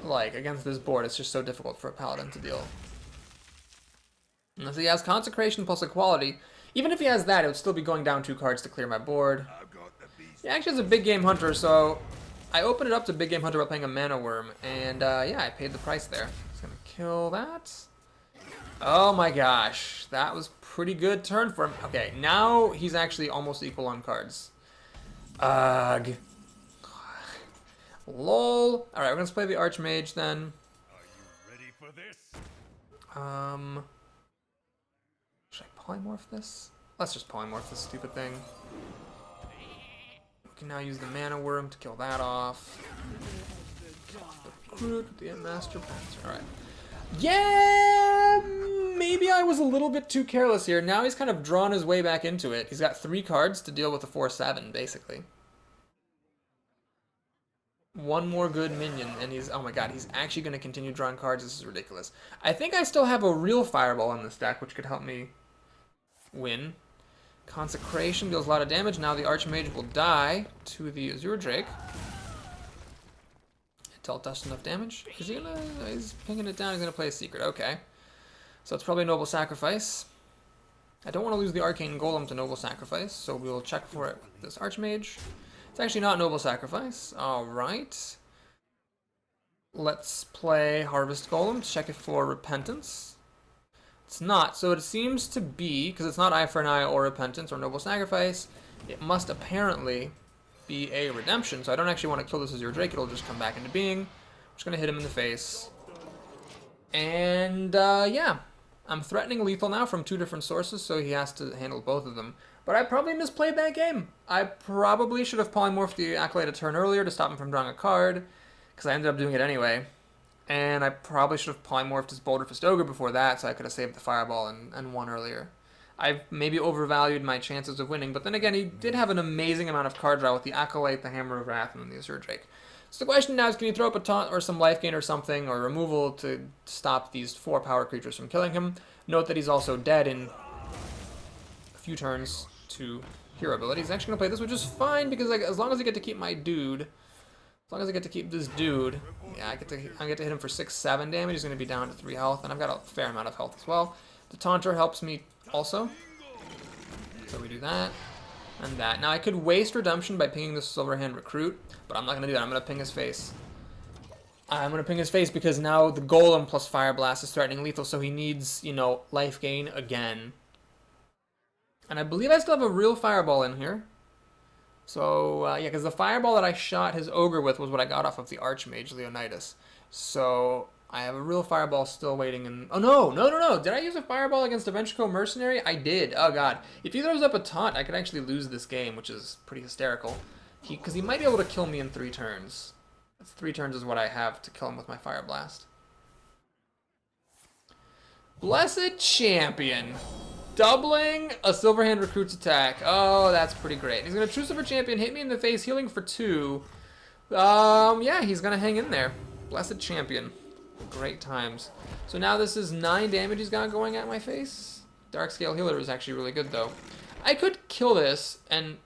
like, against this board, it's just so difficult for a Paladin to deal. Unless he has Consecration plus Equality. Even if he has that, it would still be going down 2 cards to clear my board. He actually has a Big Game Hunter, so I opened it up to Big Game Hunter by playing a Mana Worm. And, yeah, I paid the price there. It's going Kill that. Oh my gosh. That was pretty good turn for him. Okay, now he's actually almost equal on cards. Ugh. Lol. Alright, we're gonna play the Archmage then. Are you ready for this? Should I polymorph this? Let's just polymorph this stupid thing. We can now use the mana worm to kill that off. Recruit with the Master Panzer. Alright. Yeah! Maybe I was a little bit too careless here. Now he's kind of drawn his way back into it. He's got 3 cards to deal with a 4/7, basically. One more good minion, and he's... Oh my god, he's actually going to continue drawing cards. This is ridiculous. I think I still have a real Fireball in this deck, which could help me win. Consecration deals a lot of damage. Now the Archmage will die to the Azure Drake. Until it does enough damage. Is he gonna... He's pinging it down. He's going to play a secret. Okay. So it's probably a Noble Sacrifice. I don't want to lose the Arcane Golem to Noble Sacrifice, so we'll check for it with this Archmage. It's actually not Noble Sacrifice. Alright. Let's play Harvest Golem to check it for Repentance. It's not, so it seems to be, because it's not Eye for an Eye or Repentance or Noble Sacrifice, it must apparently be a Redemption, so I don't actually want to kill this Azure Drake, it'll just come back into being. I'm just going to hit him in the face. And, yeah. I'm threatening lethal now from 2 different sources, so he has to handle both of them. But I probably misplayed that game. I probably should have polymorphed the Acolyte a turn earlier to stop him from drawing a card, because I ended up doing it anyway. And I probably should have polymorphed his Boulder Fist Ogre before that, so I could have saved the Fireball and won earlier. I've maybe overvalued my chances of winning, but then again, he did have an amazing amount of card draw with the Acolyte, the Hammer of Wrath, and then the Azure Drake. So the question now is, can you throw up a taunt or some life gain or something, or removal to stop these 4 power creatures from killing him? Note that he's also dead in a few turns to hero ability. He's actually going to play this, which is fine, because like, as long as I get to keep my dude, as long as I get to keep this dude, yeah, I get to hit him for 6-7 damage. He's going to be down to 3 health, and I've got a fair amount of health as well. The Taunter helps me also, so we do that. And that. Now I could waste Redemption by pinging this Silverhand Recruit, but I'm not going to do that. I'm going to ping his face. I'm going to ping his face because now the Golem plus Fire Blast is threatening lethal, so he needs, you know, life gain again. And I believe I still have a real Fireball in here. So, yeah, because the Fireball that I shot his Ogre with was what I got off of the Archmage, Leonidas. So, I have a real Fireball still waiting in... Oh, no. Did I use a Fireball against a Ventrico Mercenary? I did. Oh, God. If he throws up a taunt, I could actually lose this game, which is pretty hysterical. Because he might be able to kill me in 3 turns. 3 turns is what I have to kill him with my Fire Blast. Blessed Champion. Doubling a Silverhand Recruit's attack. Oh, that's pretty great. He's going to True Silver Champion, hit me in the face, healing for 2. Yeah, he's going to hang in there. Blessed Champion. Great times. So now this is 9 damage he's got going at my face. Darkscale Healer is actually really good, though. I could kill this and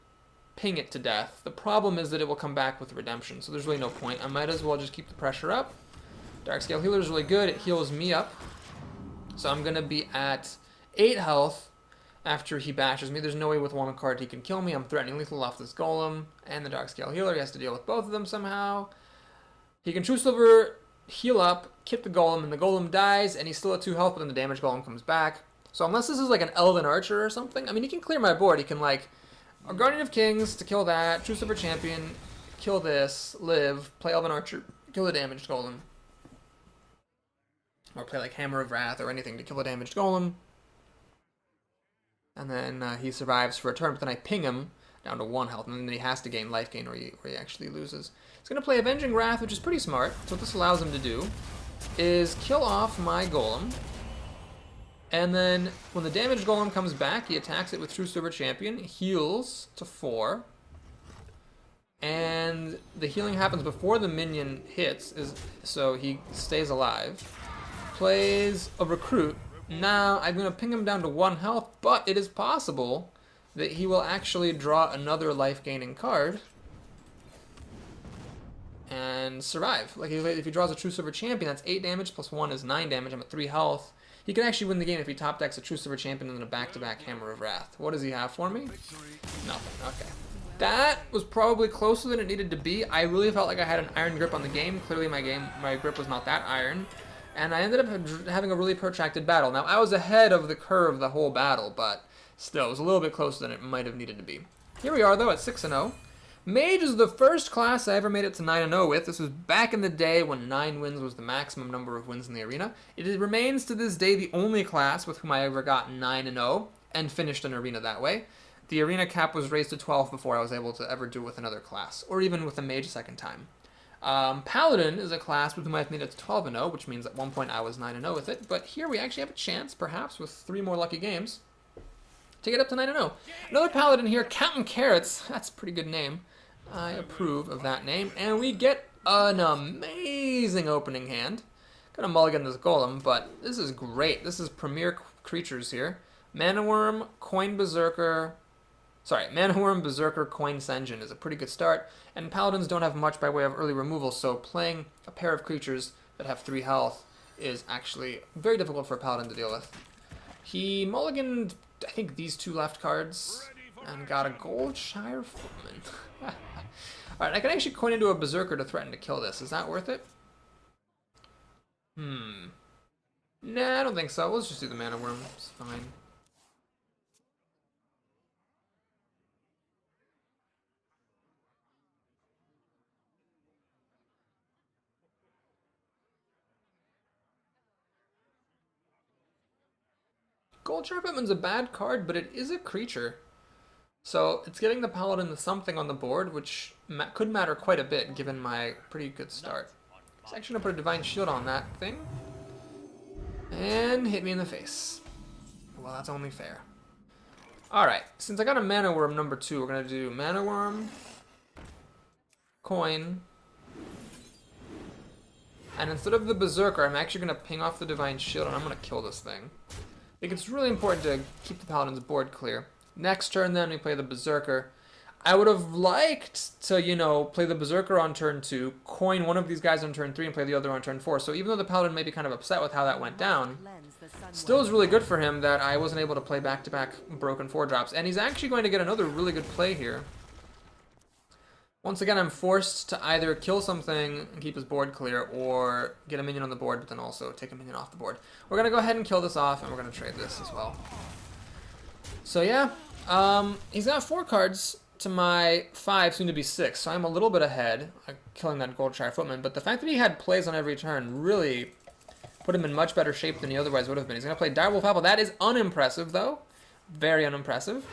ping it to death. The problem is that it will come back with Redemption, so there's really no point. I might as well just keep the pressure up. Darkscale Healer is really good. It heals me up. So I'm going to be at 8 health after he bashes me. There's no way with 1 card he can kill me. I'm threatening lethal off this Golem and the Darkscale Healer. He has to deal with both of them somehow. He can True Silver, heal up, kit the Golem, and the Golem dies, and he's still at 2 health, but then the damage Golem comes back. So unless this is like an Elven Archer or something, I mean, he can clear my board. He can, like, a Guardian of Kings to kill that, True Silver Champion, kill this, live, play Elven Archer, kill the damaged Golem. Or play, like, Hammer of Wrath or anything to kill the damaged Golem. And then he survives for a turn, but then I ping him down to 1 health, and then he has to gain life gain or he actually loses. He's going to play Avenging Wrath, which is pretty smart. So what this allows him to do is kill off my Golem. And then when the damaged Golem comes back, he attacks it with True Silver Champion, heals to 4. And the healing happens before the minion hits, so he stays alive. Plays a Recruit. Now I'm going to ping him down to 1 health, but it is possible that he will actually draw another life-gaining card and survive. Like, if he draws a True Silver Champion, that's 8 damage, plus 1 is 9 damage. I'm at 3 health. He can actually win the game if he top decks a True Silver Champion and then a back-to-back Hammer of Wrath. What does he have for me? Nothing. Okay. That was probably closer than it needed to be. I really felt like I had an iron grip on the game. Clearly my grip was not that iron. and I ended up having a really protracted battle. Now, I was ahead of the curve the whole battle, but still, it was a little bit closer than it might have needed to be. Here we are, though, at 6-0. Mage is the first class I ever made it to 9-0 with. This was back in the day when 9 wins was the maximum number of wins in the arena. It remains to this day the only class with whom I ever got 9-0 and finished an arena that way. The arena cap was raised to 12 before I was able to ever do it with another class, or even with a mage a second time. Paladin is a class with whom I've made it to 12-0, which means at one point I was 9-0 with it, but here we actually have a chance, perhaps with 3 more lucky games, to get up to 9-0. Another Paladin here, Captain Carrots, that's a pretty good name. I approve of that name, and we get an amazing opening hand. Gonna mulligan this golem, but this is great. This is premier creatures here. Mana Worm, Coin Berserker, Mana Worm, Berserker, Coin Senjin is a pretty good start, and Paladins don't have much by way of early removal, so playing a pair of creatures that have 3 health is actually very difficult for a Paladin to deal with. He mulliganed, I think, these 2 left cards, and got a Goldshire Footman. Alright, I can actually coin into a Berserker to threaten to kill this. Is that worth it? Nah, I don't think so. Let's just do the Mana Worm. It's fine. Goldshire Footman's a bad card, but it is a creature. So it's getting the Paladin to something on the board, which could matter quite a bit given my pretty good start. So I'm actually going to put a Divine Shield on that thing. And hit me in the face. Well, that's only fair. Alright, since I got a Mana Worm number 2, we're going to do Mana Worm, Coin, and instead of the Berserker, I'm actually going to ping off the Divine Shield and I'm going to kill this thing. I think it's really important to keep the Paladin's board clear. Next turn, then, we play the Berserker. I would have liked to, you know, play the Berserker on turn 2, coin one of these guys on turn 3, and play the other on turn 4. So even though the Paladin may be kind of upset with how that went down, still is really good for him that I wasn't able to play back-to-back broken 4-drops. And he's actually going to get another really good play here. Once again, I'm forced to either kill something and keep his board clear, or get a minion on the board, but then also take a minion off the board. We're going to go ahead and kill this off, and we're going to trade this as well. So yeah, he's got 4 cards to my 5, soon to be 6, so I'm a little bit ahead, killing that Goldshire Footman, but the fact that he had plays on every turn really put him in much better shape than he otherwise would have been. He's going to play Direwolf Apple. That is unimpressive, though. Very unimpressive.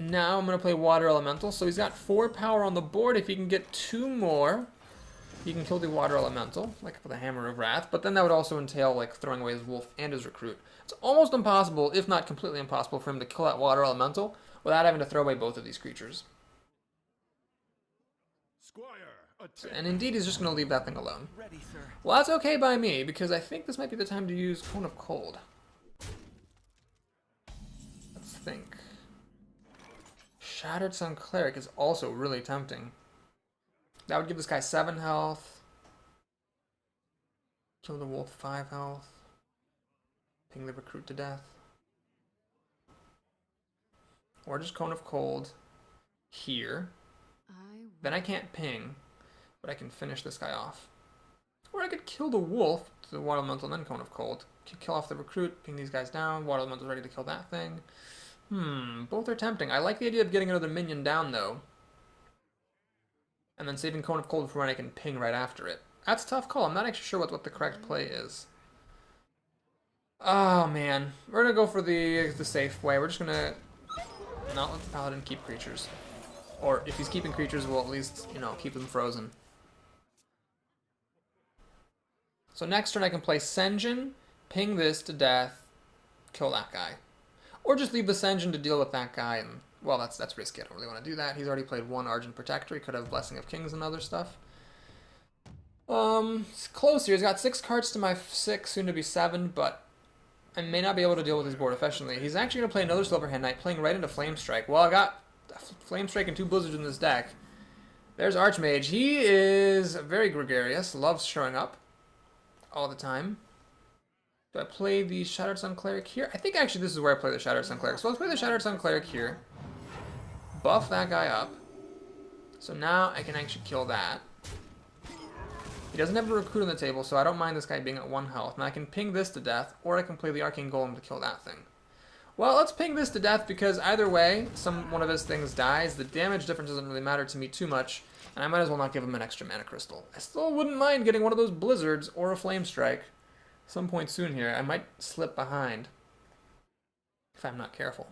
Now I'm going to play Water Elemental, so he's got 4 power on the board. If he can get 2 more, he can kill the Water Elemental, like with a Hammer of Wrath, but then that would also entail like throwing away his Wolf and his Recruit. It's almost impossible, if not completely impossible, for him to kill that Water Elemental without having to throw away both of these creatures. And indeed, he's just going to leave that thing alone. Well, that's okay by me, because I think this might be the time to use Cone of Cold. Let's think. Shattered Sun Cleric is also really tempting. That would give this guy 7 health. Kill the wolf 5 health. Ping the recruit to death. Or just Cone of Cold here. Then I can't ping, but I can finish this guy off. Or I could kill the wolf to the Water Elemental and then Cone of Cold. Kill off the recruit, ping these guys down. Water Elemental's ready to kill that thing. Both are tempting. I like the idea of getting another minion down, though. And then saving Cone of Cold for when I can ping right after it. That's a tough call. I'm not actually sure what the correct play is. Oh, man. We're going to go for the safe way. We're just going to not let the Paladin keep creatures. Or if he's keeping creatures, we'll at least, you know, keep them frozen. So next turn I can play Senjin, ping this to death, kill that guy. Or just leave the Senjin to deal with that guy, and, well, that's risky. I don't really want to do that. He's already played 1 Argent Protector. He could have Blessing of Kings and other stuff. It's close here. He's got 6 cards to my 6, soon to be 7, but I may not be able to deal with his board efficiently. He's actually going to play another Silverhand Knight, playing right into Flame Strike. Well, I got Flame Strike and 2 Blizzards in this deck. There's Archmage. He is very gregarious, loves showing up all the time. Do I play the Shattered Sun Cleric here? I think actually this is where I play the Shattered Sun Cleric. So let's play the Shattered Sun Cleric here. Buff that guy up. So now I can actually kill that. He doesn't have a recruit on the table, so I don't mind this guy being at 1 health. Now I can ping this to death, or I can play the Arcane Golem to kill that thing. Well, let's ping this to death because either way, one of his things dies. The damage difference doesn't really matter to me too much, and I might as well not give him an extra mana crystal. I still wouldn't mind getting one of those blizzards or a flame strike some point soon here. I might slip behind if I'm not careful.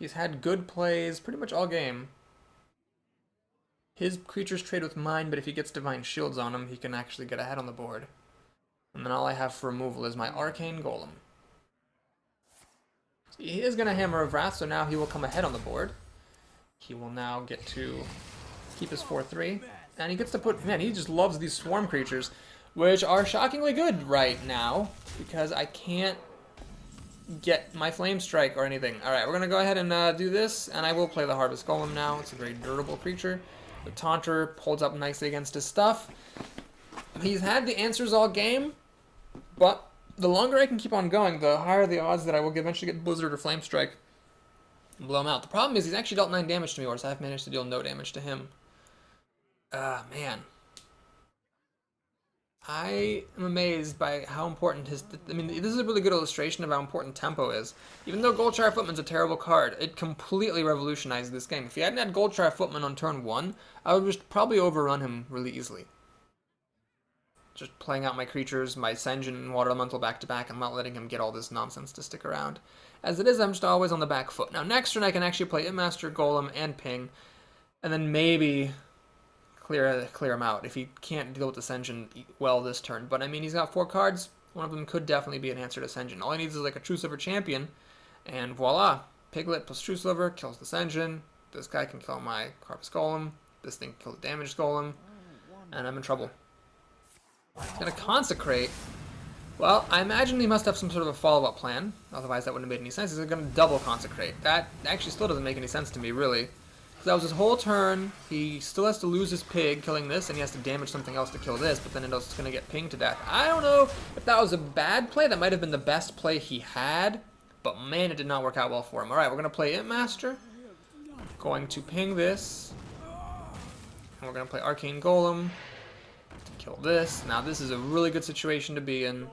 He's had good plays pretty much all game. His creatures trade with mine, but if he gets Divine Shields on him, he can actually get ahead on the board. And then all I have for removal is my Arcane Golem. He is going to Hammer of Wrath, so now he will come ahead on the board. He will now get to keep his 4/3. And he gets to put... Man, he just loves these swarm creatures, which are shockingly good right now, because I can't get my Flame Strike or anything. Alright, we're going to go ahead and do this, and I will play the Harvest Golem now. It's a very durable creature. The Taunter holds up nicely against his stuff. He's had the answers all game, but the longer I can keep on going, the higher the odds that I will eventually get Blizzard or Flame Strike and blow him out. The problem is he's actually dealt 9 damage to me, whereas I've managed to deal no damage to him. Man. I am amazed by how important his... I mean, this is a really good illustration of how important tempo is. Even though Goldshire Footman's a terrible card, it completely revolutionized this game. If he hadn't had Goldshire Footman on turn 1, I would just probably overrun him really easily. Just playing out my creatures, my Sen'jin and Water Elemental back-to-back, and not letting him get all this nonsense to stick around. As it is, I'm just always on the back foot. Now, next turn I can actually play Immaster, Golem, and Ping, and then maybe clear him out if he can't deal with the Sen'jin well this turn. But, I mean, he's got 4 cards. One of them could definitely be an answer to Sen'jin. All he needs is, like, a True Silver Champion, and voila! Piglet plus True Silver kills the Sen'jin. This guy can kill my Harvest Golem. This thing can kill the Damaged Golem. And I'm in trouble. He's going to Consecrate. Well, I imagine he must have some sort of a follow-up plan. Otherwise, that wouldn't have made any sense. He's going to double Consecrate. That actually still doesn't make any sense to me, really. So that was his whole turn. He still has to lose his pig killing this, and he has to damage something else to kill this, but then it's going to get pinged to death. I don't know if that was a bad play. That might have been the best play he had, but man, it did not work out well for him. All right, we're going to play Immaster. Going to ping this. And we're going to play Arcane Golem. Kill this. Now this is a really good situation to be in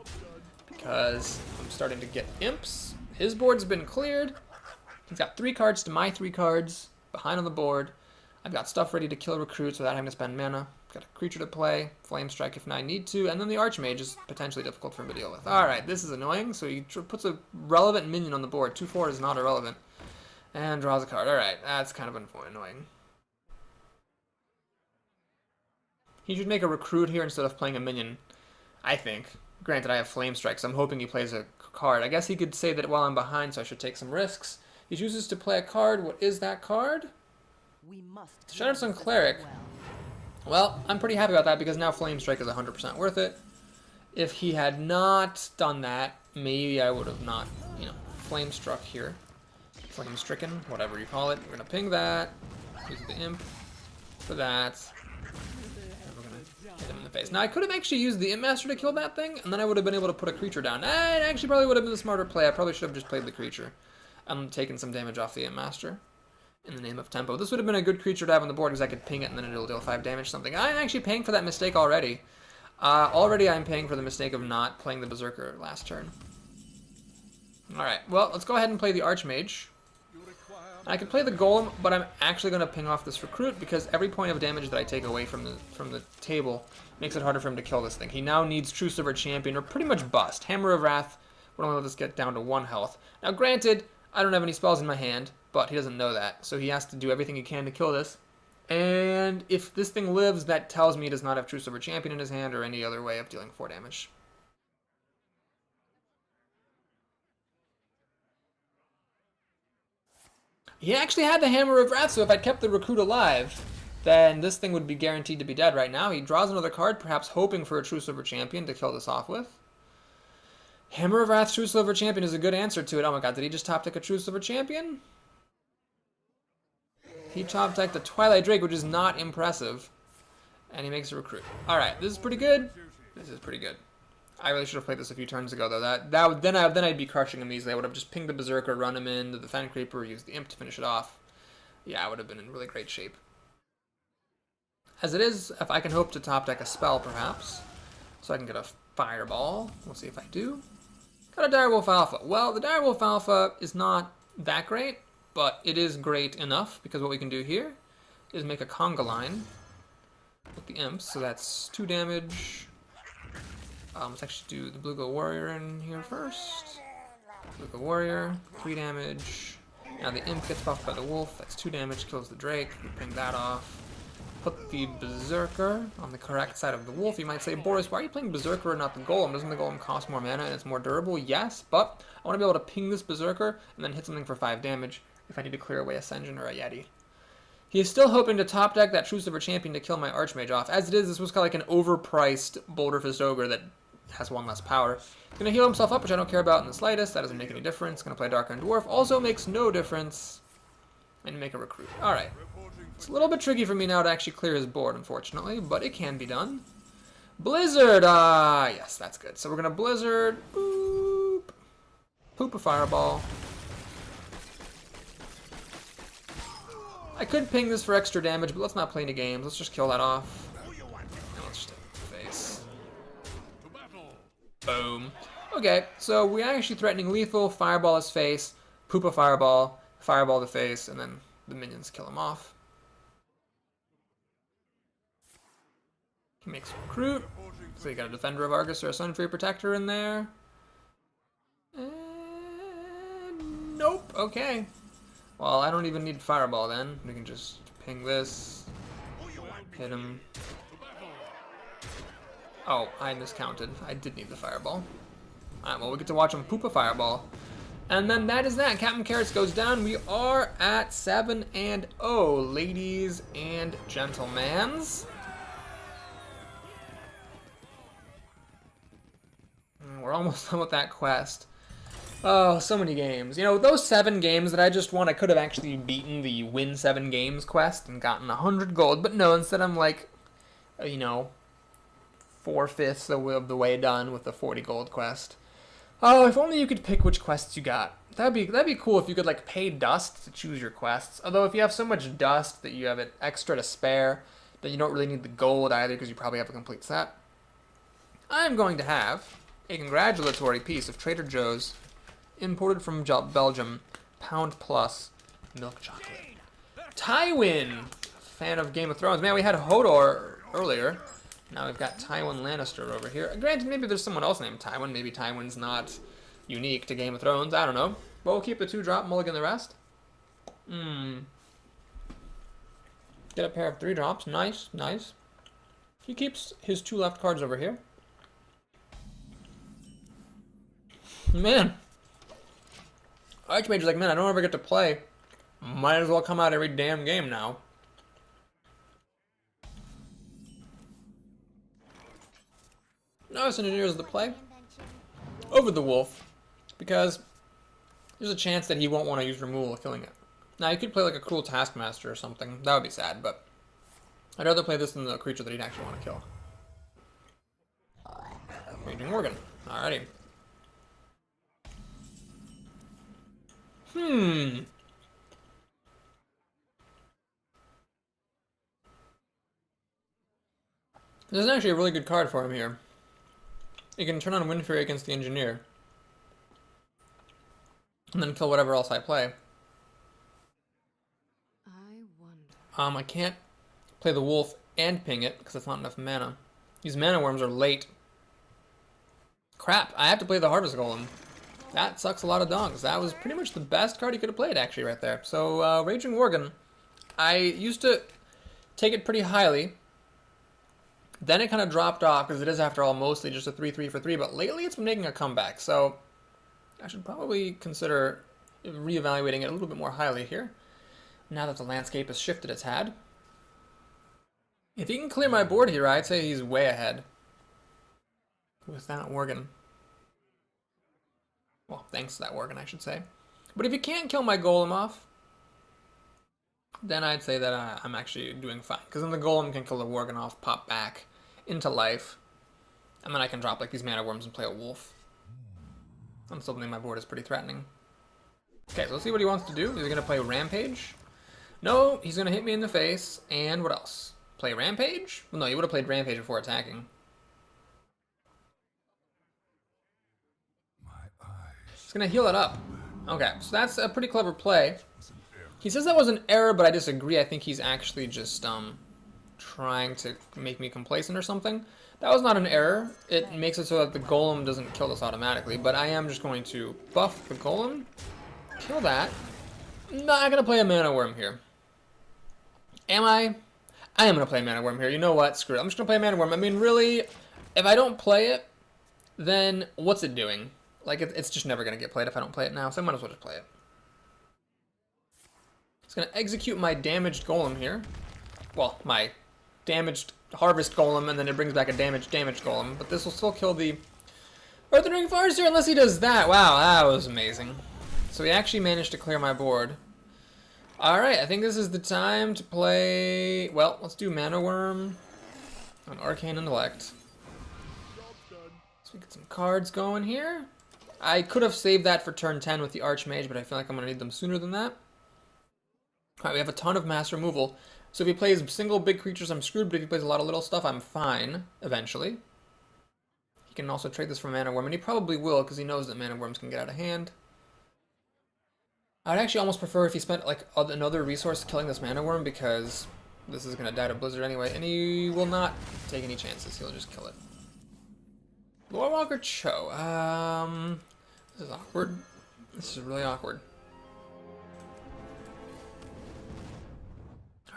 because I'm starting to get imps. His board's been cleared. He's got 3 cards to my 3 cards behind on the board. I've got stuff ready to kill recruits without having to spend mana. Got a creature to play, Flame Strike if I need to, and then the Archmage is potentially difficult for him to deal with. Alright, this is annoying, so he puts a relevant minion on the board. 2/4 is not irrelevant. And draws a card. Alright, that's kind of annoying. He should make a recruit here instead of playing a minion, I think. Granted, I have Flame Strike, so I'm hoping he plays a card. I guess he could say that while I'm behind, so I should take some risks. He chooses to play a card. What is that card? Shadowstone Cleric. Well, I'm pretty happy about that because now Flame Strike is 100% worth it. If he had not done that, maybe I would have not, Flame Struck here. Flame Stricken, whatever you call it. We're going to ping that. Use the Imp for that. Hit him in the face. Now, I could have actually used the Immaster to kill that thing, and then I would have been able to put a creature down. It actually probably would have been the smarter play. I probably should have just played the creature. I'm taking some damage off the Immaster in the name of tempo. This would have been a good creature to have on the board because I could ping it and then it'll deal 5 damage something. I'm actually paying for that mistake already. Already I'm paying for the mistake of not playing the Berserker last turn. Alright, well, let's go ahead and play the Archmage. I can play the Golem, but I'm actually going to ping off this Recruit because every point of damage that I take away from the table makes it harder for him to kill this thing. He now needs True Silver Champion, or pretty much bust. Hammer of Wrath would only let us get down to 1 health. Now, granted, I don't have any spells in my hand, but he doesn't know that, so he has to do everything he can to kill this. And if this thing lives, that tells me he does not have True Silver Champion in his hand or any other way of dealing 4 damage. He actually had the Hammer of Wrath, so if I'd kept the Recruit alive, then this thing would be guaranteed to be dead right now. He draws another card, perhaps hoping for a True Silver Champion to kill this off with. Hammer of Wrath, True Silver Champion is a good answer to it. Oh my god, did he just top deck a True Silver Champion? He top decked the Twilight Drake, which is not impressive. And he makes a Recruit. Alright, this is pretty good. This is pretty good. I really should have played this a few turns ago, though. Then I'd be crushing him easily. I would have just pinged the Berserker, run him into the Fen Creeper, used the Imp to finish it off. Yeah, I would have been in really great shape. As it is, if I can hope to top deck a spell, perhaps, so I can get a fireball. We'll see if I do. Got a Direwolf Alpha. Well, the Direwolf Alpha is not that great, but it is great enough, because what we can do here is make a conga line with the imps, so that's 2 damage. Let's actually do the Blue Glow Warrior in here first. Blue Glow Warrior, 3 damage. Now the imp gets buffed by the wolf, that's 2 damage, kills the drake. We ping that off. Put the Berserker on the correct side of the wolf. You might say, Boris, why are you playing Berserker and not the Golem? Doesn't the Golem cost more mana and it's more durable? Yes, but I want to be able to ping this Berserker and then hit something for 5 damage if I need to clear away a Senjin or a Yeti. He is still hoping to top deck that True Silver Champion to kill my Archmage off. As it is, this was kind of like an overpriced Boulder Fist Ogre that has 1 less power. He's going to heal himself up, which I don't care about in the slightest. That doesn't make any difference. Going to play Dark Iron Dwarf. Also makes no difference. And make a recruit. Alright. It's a little bit tricky for me now to actually clear his board, unfortunately, but it can be done. Blizzard! Yes, that's good. So we're going to Blizzard. Boop. Poop a Fireball. I could ping this for extra damage, but let's not play any games. Let's just kill that off. And let's just take the face. Boom. Okay, so we're actually threatening lethal, Fireball his face, poop a Fireball, Fireball the face, and then the minions kill him off. He makes a recruit. So you got a Defender of Argus or a Sunfree Protector in there. And nope, okay. Well, I don't even need Fireball then. We can just ping this, hit him. Oh, I miscounted. I did need the Fireball. Alright, well, we get to watch him poop a Fireball. And then that is that. Captain Carrots goes down. We are at 7-0, ladies and gentlemans. We're almost done with that quest. Oh, so many games. You know, those 7 games that I just won, I could have actually beaten the win 7 games quest and gotten 100 gold. But no, instead I'm like, you know, 4/5 of the way done with the 40 gold quest. Oh, if only you could pick which quests you got. That'd be cool if you could like pay dust to choose your quests. Although if you have so much dust that you have it extra to spare, that you don't really need the gold either because you probably have a complete set. I'm going to have a congratulatory piece of Trader Joe's imported from Belgium, pound plus milk chocolate. Tywin, fan of Game of Thrones. Man, we had Hodor earlier. Now we've got Tywin Lannister over here. Granted, maybe there's someone else named Tywin. Maybe Tywin's not unique to Game of Thrones. I don't know. But we'll keep the 2-drop, mulligan the rest. Get a pair of 3-drops. Nice, nice. He keeps his 2 left cards over here. Man. Archmage is like, man, I don't ever get to play. Might as well come out every damn game now. Novice Engineer is the play over the wolf, because there's a chance that he won't want to use removal killing it. Now, you could play like a Cruel Taskmaster or something. That would be sad, but I'd rather play this than the creature that he'd actually want to kill. Raging Worgen. Alrighty. This is actually a really good card for him here. You can turn on Wind Fury against the Engineer. And then kill whatever else I play. I can't play the Wolf and ping it, because it's not enough mana. These Mana Worms are late. Crap, I have to play the Harvest Golem. That sucks a lot of dogs. That was pretty much the best card he could have played, actually, right there. So, Raging Worgen, I used to take it pretty highly. Then it kind of dropped off, because it is, after all, mostly just a 3/3 for 3, but lately it's been making a comeback, so I should probably consider reevaluating it a little bit more highly here, now that the landscape has shifted its had. If he can clear my board here, I'd say he's way ahead with that Worgen. Well, thanks to that Worgen, I should say. But if he can't kill my Golem off, then I'd say that I'm actually doing fine, because then the Golem can kill the Worgen off, pop back into life, and then I can drop like these Mana Worms and play a Wolf. I'm still thinking my board is pretty threatening. Okay, so let's see what he wants to do. Is he going to play Rampage? No, he's going to hit me in the face, and what else? play Rampage? Well, no, you would have played Rampage before attacking. He's gonna heal it up. Okay, so that's a pretty clever play. He says that was an error, but I disagree. I think he's actually just trying to make me complacent or something. That was not an error. It makes it so that the golem doesn't kill us automatically, but I am just going to buff the golem, kill that. Not gonna play a mana worm here. Am I? I am gonna play a mana worm here. You know what? Screw it. I'm just gonna play a mana worm. I mean, really, if I don't play it, then what's it doing? Like, it's just never gonna get played if I don't play it now, so I might as well just play it. It's gonna execute my damaged golem here. Well, my damaged harvest golem, and then it brings back a damaged golem. But this will still kill the Earthen Ring Forester unless he does that. Wow, that was amazing. So he actually managed to clear my board. Alright, I think this is the time to play... Well, let's do Mana Worm on Arcane Intellect. So we get some cards going here. I could have saved that for turn 10 with the Archmage, but I feel like I'm going to need them sooner than that. Alright, we have a ton of mass removal. So if he plays single big creatures, I'm screwed, but if he plays a lot of little stuff, I'm fine, eventually. He can also trade this for Mana Worm, and he probably will, because he knows that Mana Worms can get out of hand. I'd actually almost prefer if he spent, like, another resource killing this Mana Worm, because this is going to die to Blizzard anyway, and he will not take any chances. He'll just kill it. Lorewalker Troll. This is awkward. This is really awkward.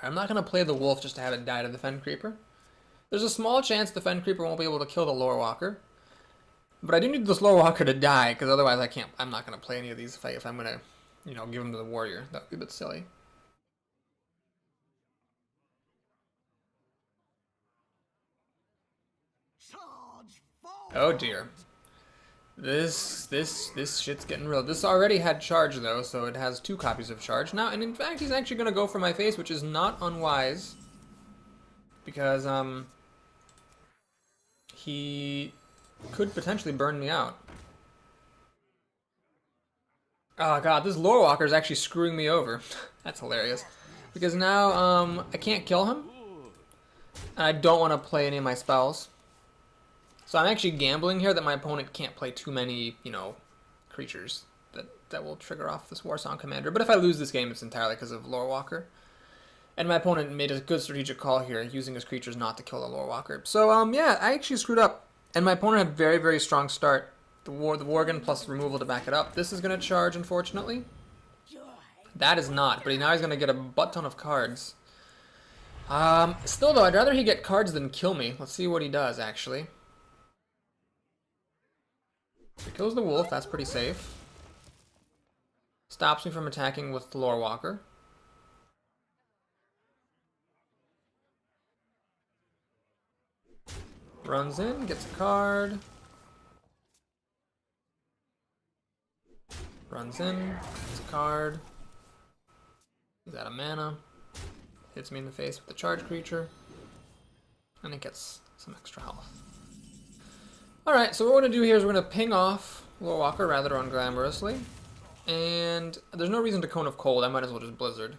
I'm not going to play the Wolf just to have it die to the Fen Creeper. There's a small chance the Fen Creeper won't be able to kill the Lorewalker. But I do need this Lorewalker to die, because otherwise I'm not going to play any of these if I'm going to, you know, give them to the Warrior. That would be a bit silly. Oh dear. This shit's getting real. This already had charge though, so it has 2 copies of charge now, and in fact he's actually gonna go for my face, which is not unwise. Because he could potentially burn me out. Oh god, this Lorewalker is actually screwing me over. That's hilarious. Because now I can't kill him. And I don't want to play any of my spells. So I'm actually gambling here that my opponent can't play too many, you know, creatures that will trigger off this Warsong Commander. But if I lose this game, it's entirely because of Lorewalker. And my opponent made a good strategic call here, using his creatures not to kill the Lorewalker. So, yeah, I actually screwed up. And my opponent had a very, very strong start. The Worgen plus removal to back it up. This is going to charge, unfortunately. That is not, but now he's going to get a butt ton of cards. Still, though, I'd rather he get cards than kill me. Let's see what he does, actually. So he kills the wolf, that's pretty safe. Stops me from attacking with the Lorewalker. Runs in, gets a card. Runs in, gets a card. He's out of mana. Hits me in the face with the charge creature. And it gets some extra health. Alright, so what we're going to do here is we're going to ping off Lorewalker rather unglamorously. And there's no reason to Cone of Cold, I might as well just Blizzard.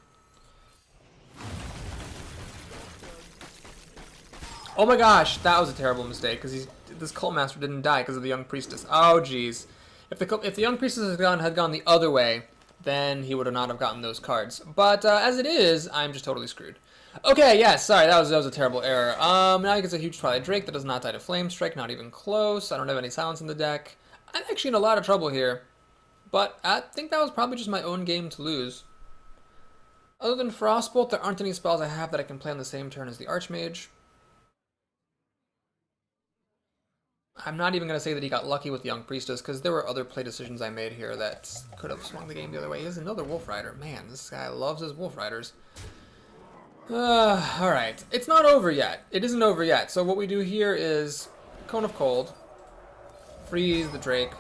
Oh my gosh, that was a terrible mistake, because this Cult Master didn't die because of the Young Priestess. Oh jeez. If the Young Priestess had gone the other way, then he would not have gotten those cards. But as it is, I'm just totally screwed. Okay, yes, sorry, that was a terrible error. Now he gets a huge Twilight Drake that does not die to Flame Strike, not even close. I don't have any silence in the deck. I'm actually in a lot of trouble here. But I think that was probably just my own game to lose. Other than Frostbolt, there aren't any spells I have that I can play on the same turn as the Archmage. I'm not even going to say that he got lucky with the Young Priestess, because there were other play decisions I made here that could have swung the game the other way. He has another Wolf Rider. Man, this guy loves his Wolf Riders. Alright. It's not over yet. It isn't over yet. So what we do here is Cone of Cold. Freeze the Drake.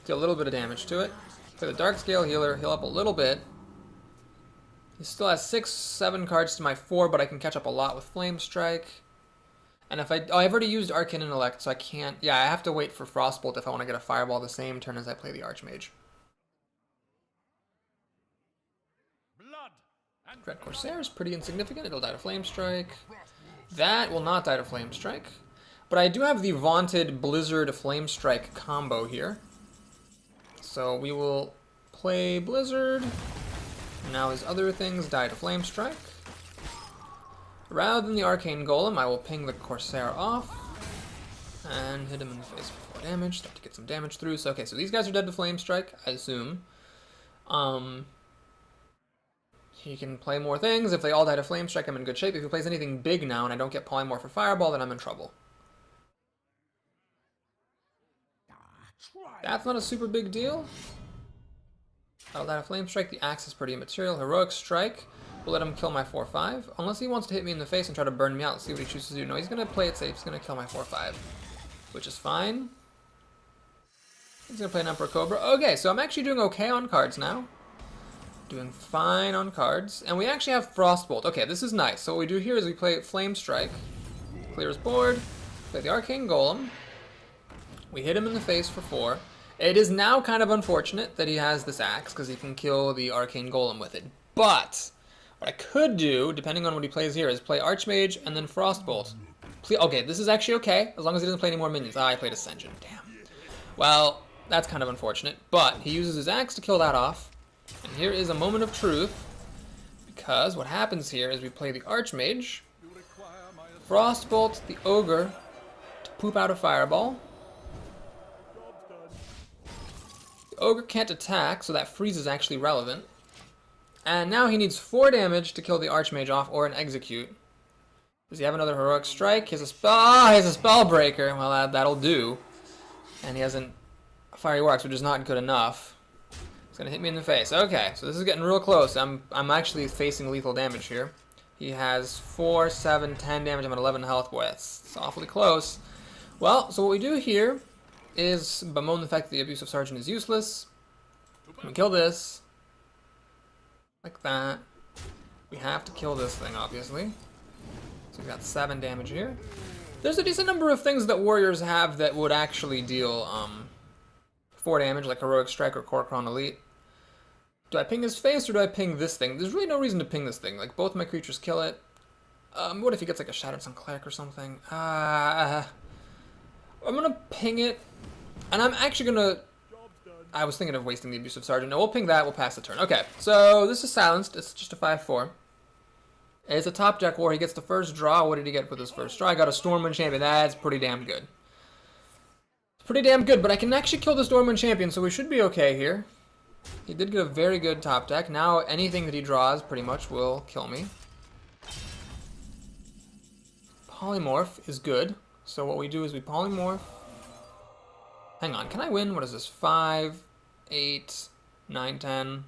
Deal a little bit of damage to it. Play the Darkscale Healer. Heal up a little bit. He still has 6, 7 cards to my 4, but I can catch up a lot with Flame Strike. And if I've already used Arcane Intellect, so I can't... Yeah, I have to wait for Frostbolt if I want to get a Fireball the same turn as I play the Archmage. Dread Corsair is pretty insignificant. It'll die to Flame Strike. That will not die to Flame Strike. But I do have the vaunted Blizzard Flame Strike combo here. So we will play Blizzard. Now his other things die to Flame Strike. Rather than the Arcane Golem, I will ping the Corsair off. And hit him in the face for 4 damage. Start to get some damage through. So, okay, so these guys are dead to Flame Strike, I assume. He can play more things. If they all die to Flame Strike, I'm in good shape. If he plays anything big now and I don't get Polymorph or Fireball, then I'm in trouble. That's not a super big deal. I'll die to Flame Strike. The Axe is pretty immaterial. Heroic Strike. We'll let him kill my 4-5. Unless he wants to hit me in the face and try to burn me out. Let's see what he chooses to do. No, he's going to play it safe. He's going to kill my 4-5. Which is fine. He's going to play an Emperor Cobra. Okay, so I'm actually doing okay on cards now. Doing fine on cards. And we actually have Frostbolt. Okay, this is nice. So what we do here is we play Flame Strike. Clear his board. Play the Arcane Golem. We hit him in the face for 4. It is now kind of unfortunate that he has this axe, because he can kill the Arcane Golem with it. But what I could do, depending on what he plays here, is play Archmage and then Frostbolt. Okay, this is actually okay, as long as he doesn't play any more minions. Ah, I played Ascension. Damn. Well, that's kind of unfortunate. But he uses his axe to kill that off. And here is a moment of truth, because what happens here is we play the Archmage, Frostbolt the Ogre to poop out a Fireball. The Ogre can't attack, so that freeze is actually relevant. And now he needs 4 damage to kill the Archmage off or an Execute. Does he have another Heroic Strike? He has a spell. Ah, he has a Spell Breaker. Well, that'll do. And he has a Fiery War Axe, which is not good enough. He's gonna hit me in the face. Okay, so this is getting real close. I'm actually facing lethal damage here. He has 4, 7, 10 damage. I'm at 11 health. Boy, it's awfully close. Well, so what we do here is bemoan the fact that the Abusive Sergeant is useless. We kill this. Like that. We have to kill this thing, obviously. So we've got 7 damage here. There's a decent number of things that warriors have that would actually deal 4 damage, like Heroic Strike or Kor'kron Elite. Do I ping his face or do I ping this thing? There's really no reason to ping this thing. Like, both my creatures kill it. What if he gets like a Shattered Sun Cleric or something? I'm gonna ping it. And I'm actually gonna... I was thinking of wasting the Abusive Sergeant. No, we'll ping that. We'll pass the turn. Okay, so this is silenced. It's just a 5-4. It's a top deck war. He gets the first draw. What did he get with his first draw? I got a Stormwind Champion. That's pretty damn good. Pretty damn good, but I can actually kill the Stormwind Champion, so we should be okay here. He did get a very good top deck. Now anything that he draws pretty much will kill me. Polymorph is good. So what we do is we polymorph. Hang on, can I win? What is this? 5, 8, 9, 10,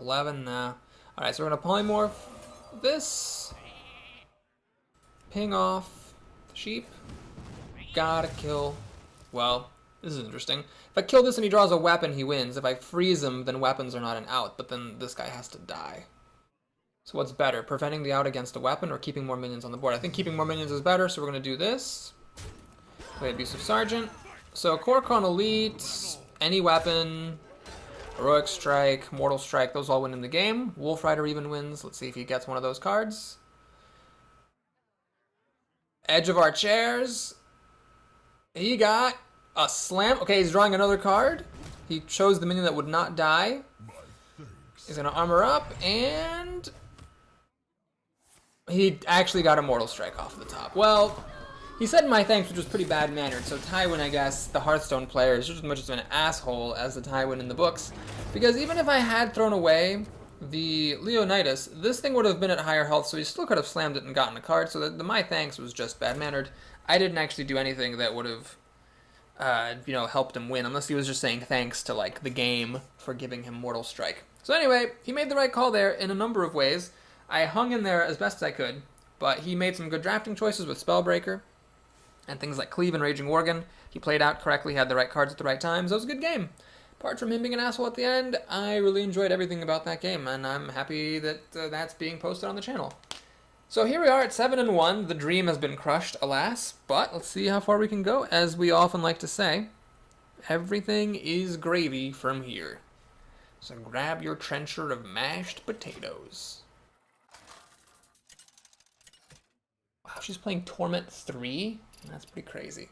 11? Nah. Alright, so we're going to polymorph this. Ping off the sheep. Gotta kill. Well, this is interesting. If I kill this and he draws a weapon, he wins. If I freeze him, then weapons are not an out, but then this guy has to die. So what's better, preventing the out against a weapon or keeping more minions on the board? I think keeping more minions is better, so we're going to do this. Play Abusive Sergeant. So Kor'kron Elite, any weapon, Heroic Strike, Mortal Strike, those all win in the game. Wolf Rider even wins. Let's see if he gets one of those cards. Edge of our Chairs. He got a Slam. Okay, he's drawing another card. He chose the minion that would not die. He's going to armor up, and he actually got a Mortal Strike off the top. Well, he said my thanks, which was pretty bad-mannered, so Tywin, I guess, the Hearthstone player, is just as much of an asshole as the Tywin in the books. Because even if I had thrown away the Leonidas, this thing would have been at higher health, so he still could have slammed it and gotten a card, so the my thanks was just bad-mannered. I didn't actually do anything that would have, you know, helped him win, unless he was just saying thanks to, like, the game for giving him Mortal Strike. So anyway, he made the right call there in a number of ways. I hung in there as best as I could, but he made some good drafting choices with Spellbreaker and things like Cleave and Raging Worgen. He played out correctly, had the right cards at the right times. It was a good game. Apart from him being an asshole at the end, I really enjoyed everything about that game, and I'm happy that that's being posted on the channel. So here we are at 7-1. The dream has been crushed, alas, but let's see how far we can go. As we often like to say, everything is gravy from here. So grab your trencher of mashed potatoes. Wow, Wow, she's playing Torment 3? That's pretty crazy.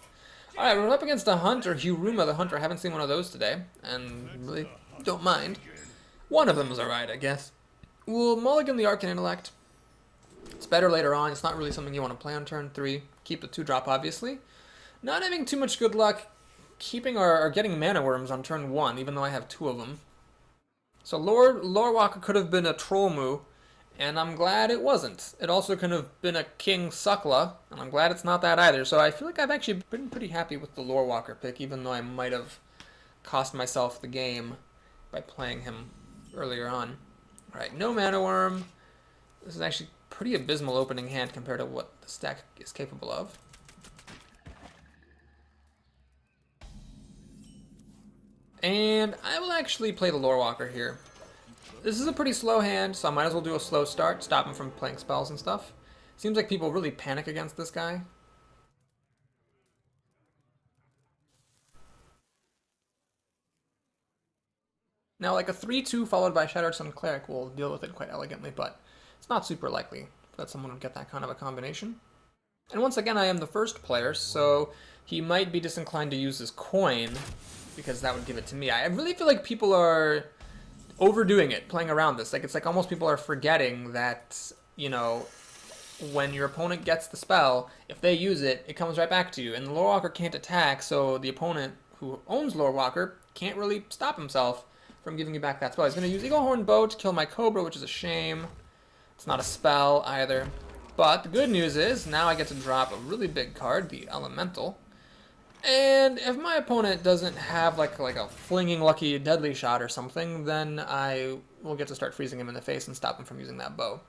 Alright, we're up against a Hunter, Hiruma the Hunter. I haven't seen one of those today, and really don't mind. One of them is alright, I guess. We'll mulligan the Arcane Intellect. It's better later on. It's not really something you want to play on turn 3. Keep the 2-drop, obviously. Not having too much good luck keeping or getting Mana Worms on turn 1, even though I have 2 of them. So Lorewalker could have been a Troll Moo, and I'm glad it wasn't. It also could have been a King Suckla, and I'm glad it's not that either. So I feel like I've actually been pretty happy with the Lorewalker pick, even though I might have cost myself the game by playing him earlier on. Alright, no Mana Worm. This is actually pretty abysmal opening hand compared to what the stack is capable of. And I will actually play the Lorewalker here. This is a pretty slow hand, so I might as well do a slow start, stop him from playing spells and stuff. Seems like people really panic against this guy. Now, like a 3-2 followed by Shattered Sun Cleric will deal with it quite elegantly, but it's not super likely that someone would get that kind of a combination. And once again, I am the first player, so he might be disinclined to use his coin, because that would give it to me. I really feel like people are overdoing it, playing around this. Like, it's like almost people are forgetting that, you know, when your opponent gets the spell, if they use it, it comes right back to you. And the Lorewalker can't attack, so the opponent who owns Lorewalker can't really stop himself from giving you back that spell. He's going to use Eagle Horn Bow to kill my Cobra, which is a shame. It's not a spell either. But the good news is, now I get to drop a really big card, the Elemental. And if my opponent doesn't have like a flinging lucky deadly shot or something, then I will get to start freezing him in the face and stop him from using that bow.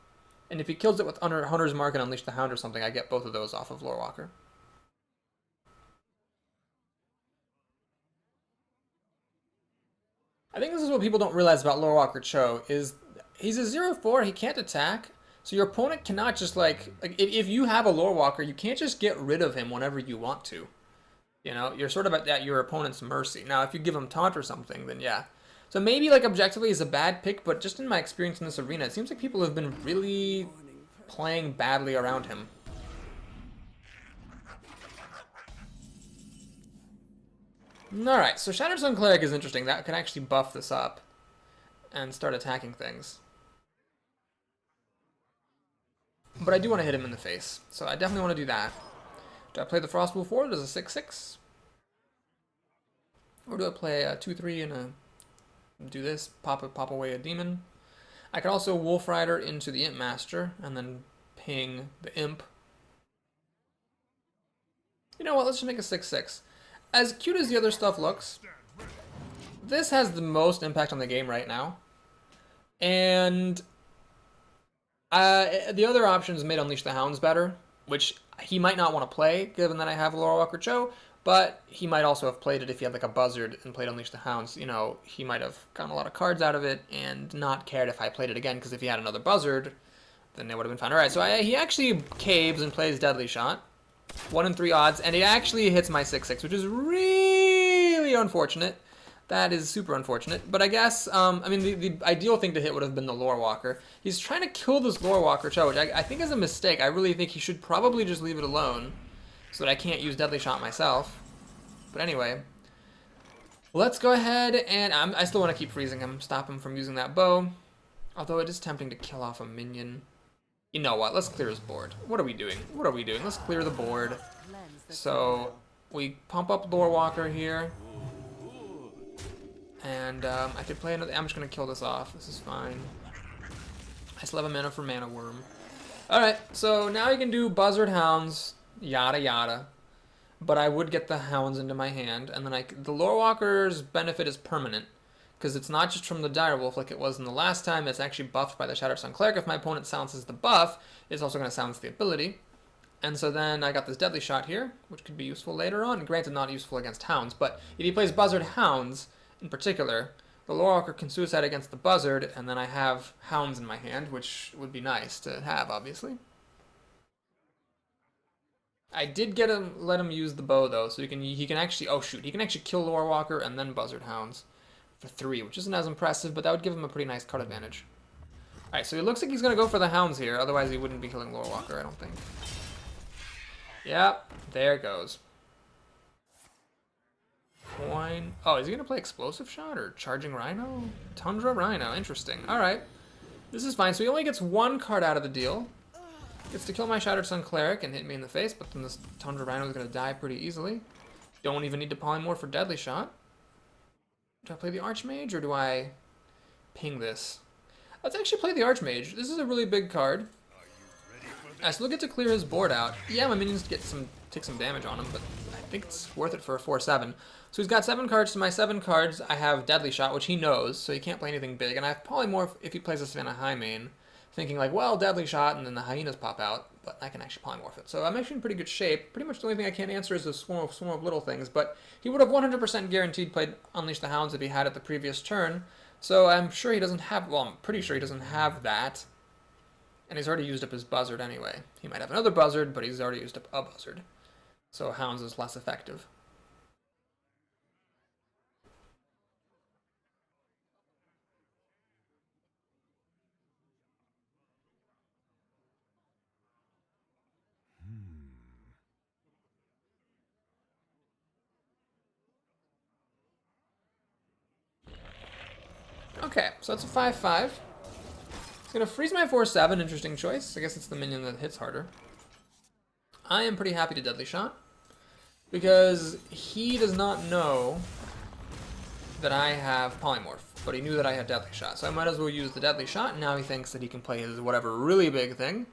And if he kills it with Hunter's Mark and Unleash the Hound or something, I get both of those off of Lorewalker. I think this is what people don't realize about Lorewalker Cho, is he's a 0-4, he can't attack, so your opponent cannot just like if you have a Lorewalker, you can't just get rid of him whenever you want to. You know, you're sort of at your opponent's mercy. Now, if you give him taunt or something, then yeah. So maybe, like, objectively is a bad pick, but just in my experience in this arena, it seems like people have been really playing badly around him. Alright, so Shattered Sun Cleric is interesting. That can actually buff this up and start attacking things. But I do want to hit him in the face, so I definitely want to do that. Do I play the Frostwolf Ward as a 6-6? Or do I play a 2-3 and do this, pop away a demon? I could also Wolf Rider into the Imp Master and then ping the Imp. You know what, let's just make a 6-6. As cute as the other stuff looks, this has the most impact on the game right now. And the other options made Unleash the Hounds better, which he might not want to play, given that I have Lorewalker Cho, but he might also have played it if he had like a Buzzard and played Unleash the Hounds. You know, he might have gotten a lot of cards out of it and not cared if I played it again, because if he had another Buzzard, then it would have been fine. Alright, so he actually caves and plays Deadly Shot. 1 in 3 odds, and he actually hits my 6-6, which is really unfortunate. That is super unfortunate, but I guess, I mean, the ideal thing to hit would have been the Lorewalker. He's trying to kill this Lorewalker Cho, which I think is a mistake. I really think he should probably just leave it alone so that I can't use Deadly Shot myself. But anyway, let's go ahead, and I still want to keep freezing him, stop him from using that bow, although it is tempting to kill off a minion. You know what, let's clear his board. What are we doing? What are we doing? Let's clear the board. So, we pump up Lorewalker here. And I could play another. I'm just gonna kill this off. This is fine. I still have a mana for Mana Worm. Alright, so now you can do Buzzard Hounds, yada yada. But I would get the Hounds into my hand, and then the Lorewalker's benefit is permanent, because it's not just from the Direwolf like it was in the last time. It's actually buffed by the Shattered Sun Cleric. If my opponent silences the buff, it's also going to silence the ability. And so then I got this Deadly Shot here, which could be useful later on. Granted, not useful against Hounds, but if he plays Buzzard Hounds, in particular, the Lorewalker can suicide against the Buzzard, and then I have Hounds in my hand, which would be nice to have, obviously. I did let him use the bow, though, so he can actually, oh shoot, he can actually kill Lorewalker and then Buzzard Hounds for 3, which isn't as impressive, but that would give him a pretty nice card advantage. Alright, so it looks like he's going to go for the Hounds here, otherwise he wouldn't be killing Lorewalker, I don't think. Yep, there it goes. Coin. Oh, is he going to play Explosive Shot or Charging Rhino? Tundra Rhino. Interesting. Alright. This is fine. So he only gets one card out of the deal. Gets to kill my Shattered Sun Cleric and hit me in the face, but then this Tundra Rhino is going to die pretty easily. Don't even need to polymorph for Deadly Shot. Do I play the Archmage or do I ping this? Let's actually play the Archmage. This is a really big card. I still get to clear his board out. Yeah, my minions take some damage on him, but I think it's worth it for a 4/7. So he's got 7 cards. To my 7 cards, I have Deadly Shot, which he knows, so he can't play anything big. And I have Polymorph if he plays a Savannah High main, thinking like, well, Deadly Shot, and then the Hyenas pop out, but I can actually Polymorph it. So I'm actually in pretty good shape. Pretty much the only thing I can't answer is the swarm of little things, but he would have 100% guaranteed played Unleash the Hounds if he had it the previous turn. So I'm sure he doesn't have, well, I'm pretty sure he doesn't have that. And he's already used up his Buzzard anyway. He might have another Buzzard, but he's already used up a Buzzard. So Hounds is less effective. Okay, so that's a 5/5. It's going to freeze my 4/7, interesting choice. I guess it's the minion that hits harder. I am pretty happy to Deadly Shot, because he does not know that I have Polymorph, but he knew that I had Deadly Shot, so I might as well use the Deadly Shot, and now he thinks that he can play his whatever really big thing.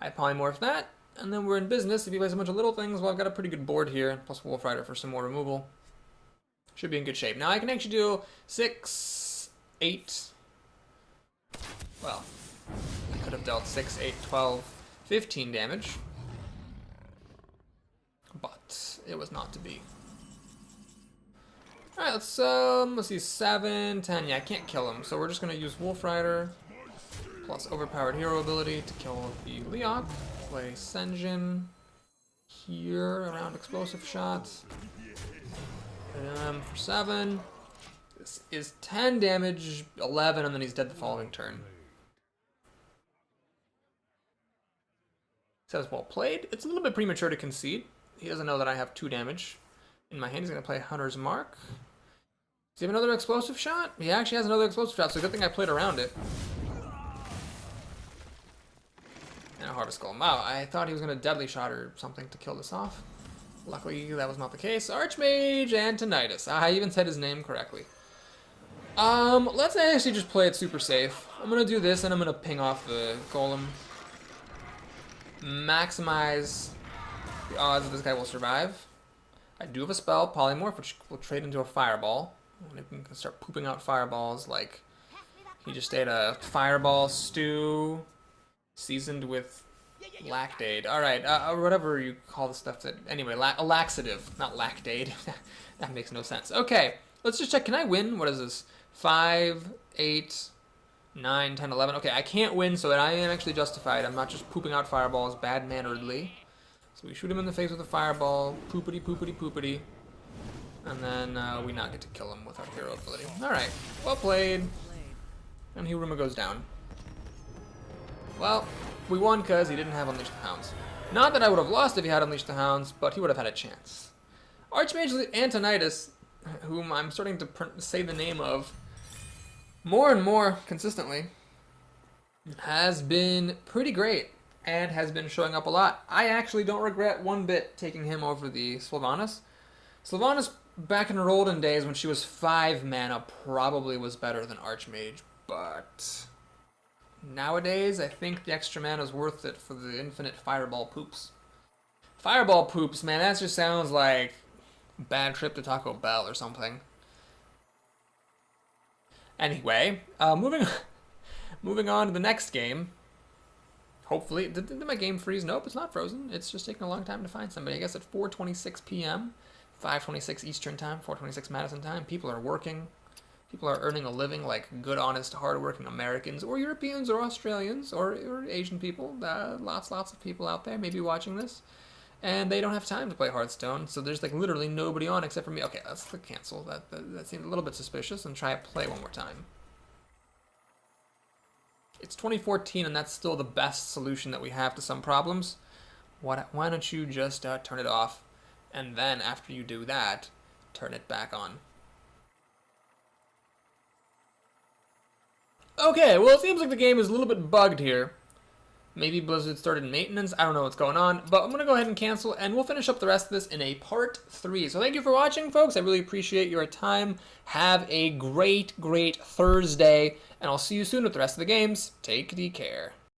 I Polymorph that, and then we're in business. If he plays a bunch of little things, well, I've got a pretty good board here, plus Wolf Rider for some more removal. Should be in good shape. Now I can actually do 6, 8, well, I could have dealt 6, 8, 12, 15 damage, but it was not to be. Alright, let's see, 7, 10, yeah, I can't kill him, so we're just going to use Wolf Rider, plus Overpowered Hero ability to kill the Leok, play Senjin here around Explosive Shots, for 7, this is 10 damage, 11, and then he's dead the following turn. Says well played. It's a little bit premature to concede. He doesn't know that I have 2 damage in my hand. He's going to play Hunter's Mark. Does he have another Explosive Shot? He actually has another Explosive Shot, so good thing I played around it. And a Harvest Golem. Wow, I thought he was going to Deadly Shot or something to kill this off. Luckily, that was not the case. Archmage Antonidas. I even said his name correctly. Let's actually just play it super safe. I'm going to do this, and I'm going to ping off the Golem. Maximize the odds that this guy will survive. I do have a spell, Polymorph, which will trade into a Fireball. And I can start pooping out fireballs like he just ate a fireball stew seasoned with lactate. Alright, or whatever you call the stuff that... Anyway, a laxative, not lactate. That makes no sense. Okay, let's just check. Can I win? What is this? 5, 8, 9, 10, 11. Okay, I can't win, so I am actually justified. I'm not just pooping out fireballs bad-manneredly. So we shoot him in the face with a fireball. Poopity, poopity, poopity. And then we not get to kill him with our hero ability. Alright, well played. And Hiruma goes down. Well, we won because he didn't have Unleash the Hounds. Not that I would have lost if he had Unleash the Hounds, but he would have had a chance. Archmage Antonidas, whom I'm starting to say the name of more and more consistently, has been pretty great and has been showing up a lot. I actually don't regret one bit taking him over the Sylvanas. Sylvanas, back in her olden days when she was 5 mana, probably was better than Archmage, but nowadays I think the extra mana is worth it for the infinite Fireball poops. Fireball poops, man, that just sounds like a bad trip to Taco Bell or something. Anyway, moving on to the next game. Hopefully, did my game freeze? Nope, it's not frozen. It's just taking a long time to find somebody. I guess at 4:26 p.m., 5:26 Eastern Time, 4:26 Madison Time, people are working. People are earning a living like good, honest, hard-working Americans, or Europeans, or Australians, or Asian people. Lots of people out there maybe watching this. And they don't have time to play Hearthstone, so there's like literally nobody on except for me. Okay, let's click cancel. That seemed a little bit suspicious, and try play one more time. It's 2014, and that's still the best solution that we have to some problems. Why don't you just turn it off, and then after you do that, turn it back on. Okay, well, it seems like the game is a little bit bugged here. Maybe Blizzard started maintenance. I don't know what's going on, but I'm going to go ahead and cancel, and we'll finish up the rest of this in a part 3. So thank you for watching, folks. I really appreciate your time. Have a great, great Thursday, and I'll see you soon with the rest of the games. Take care.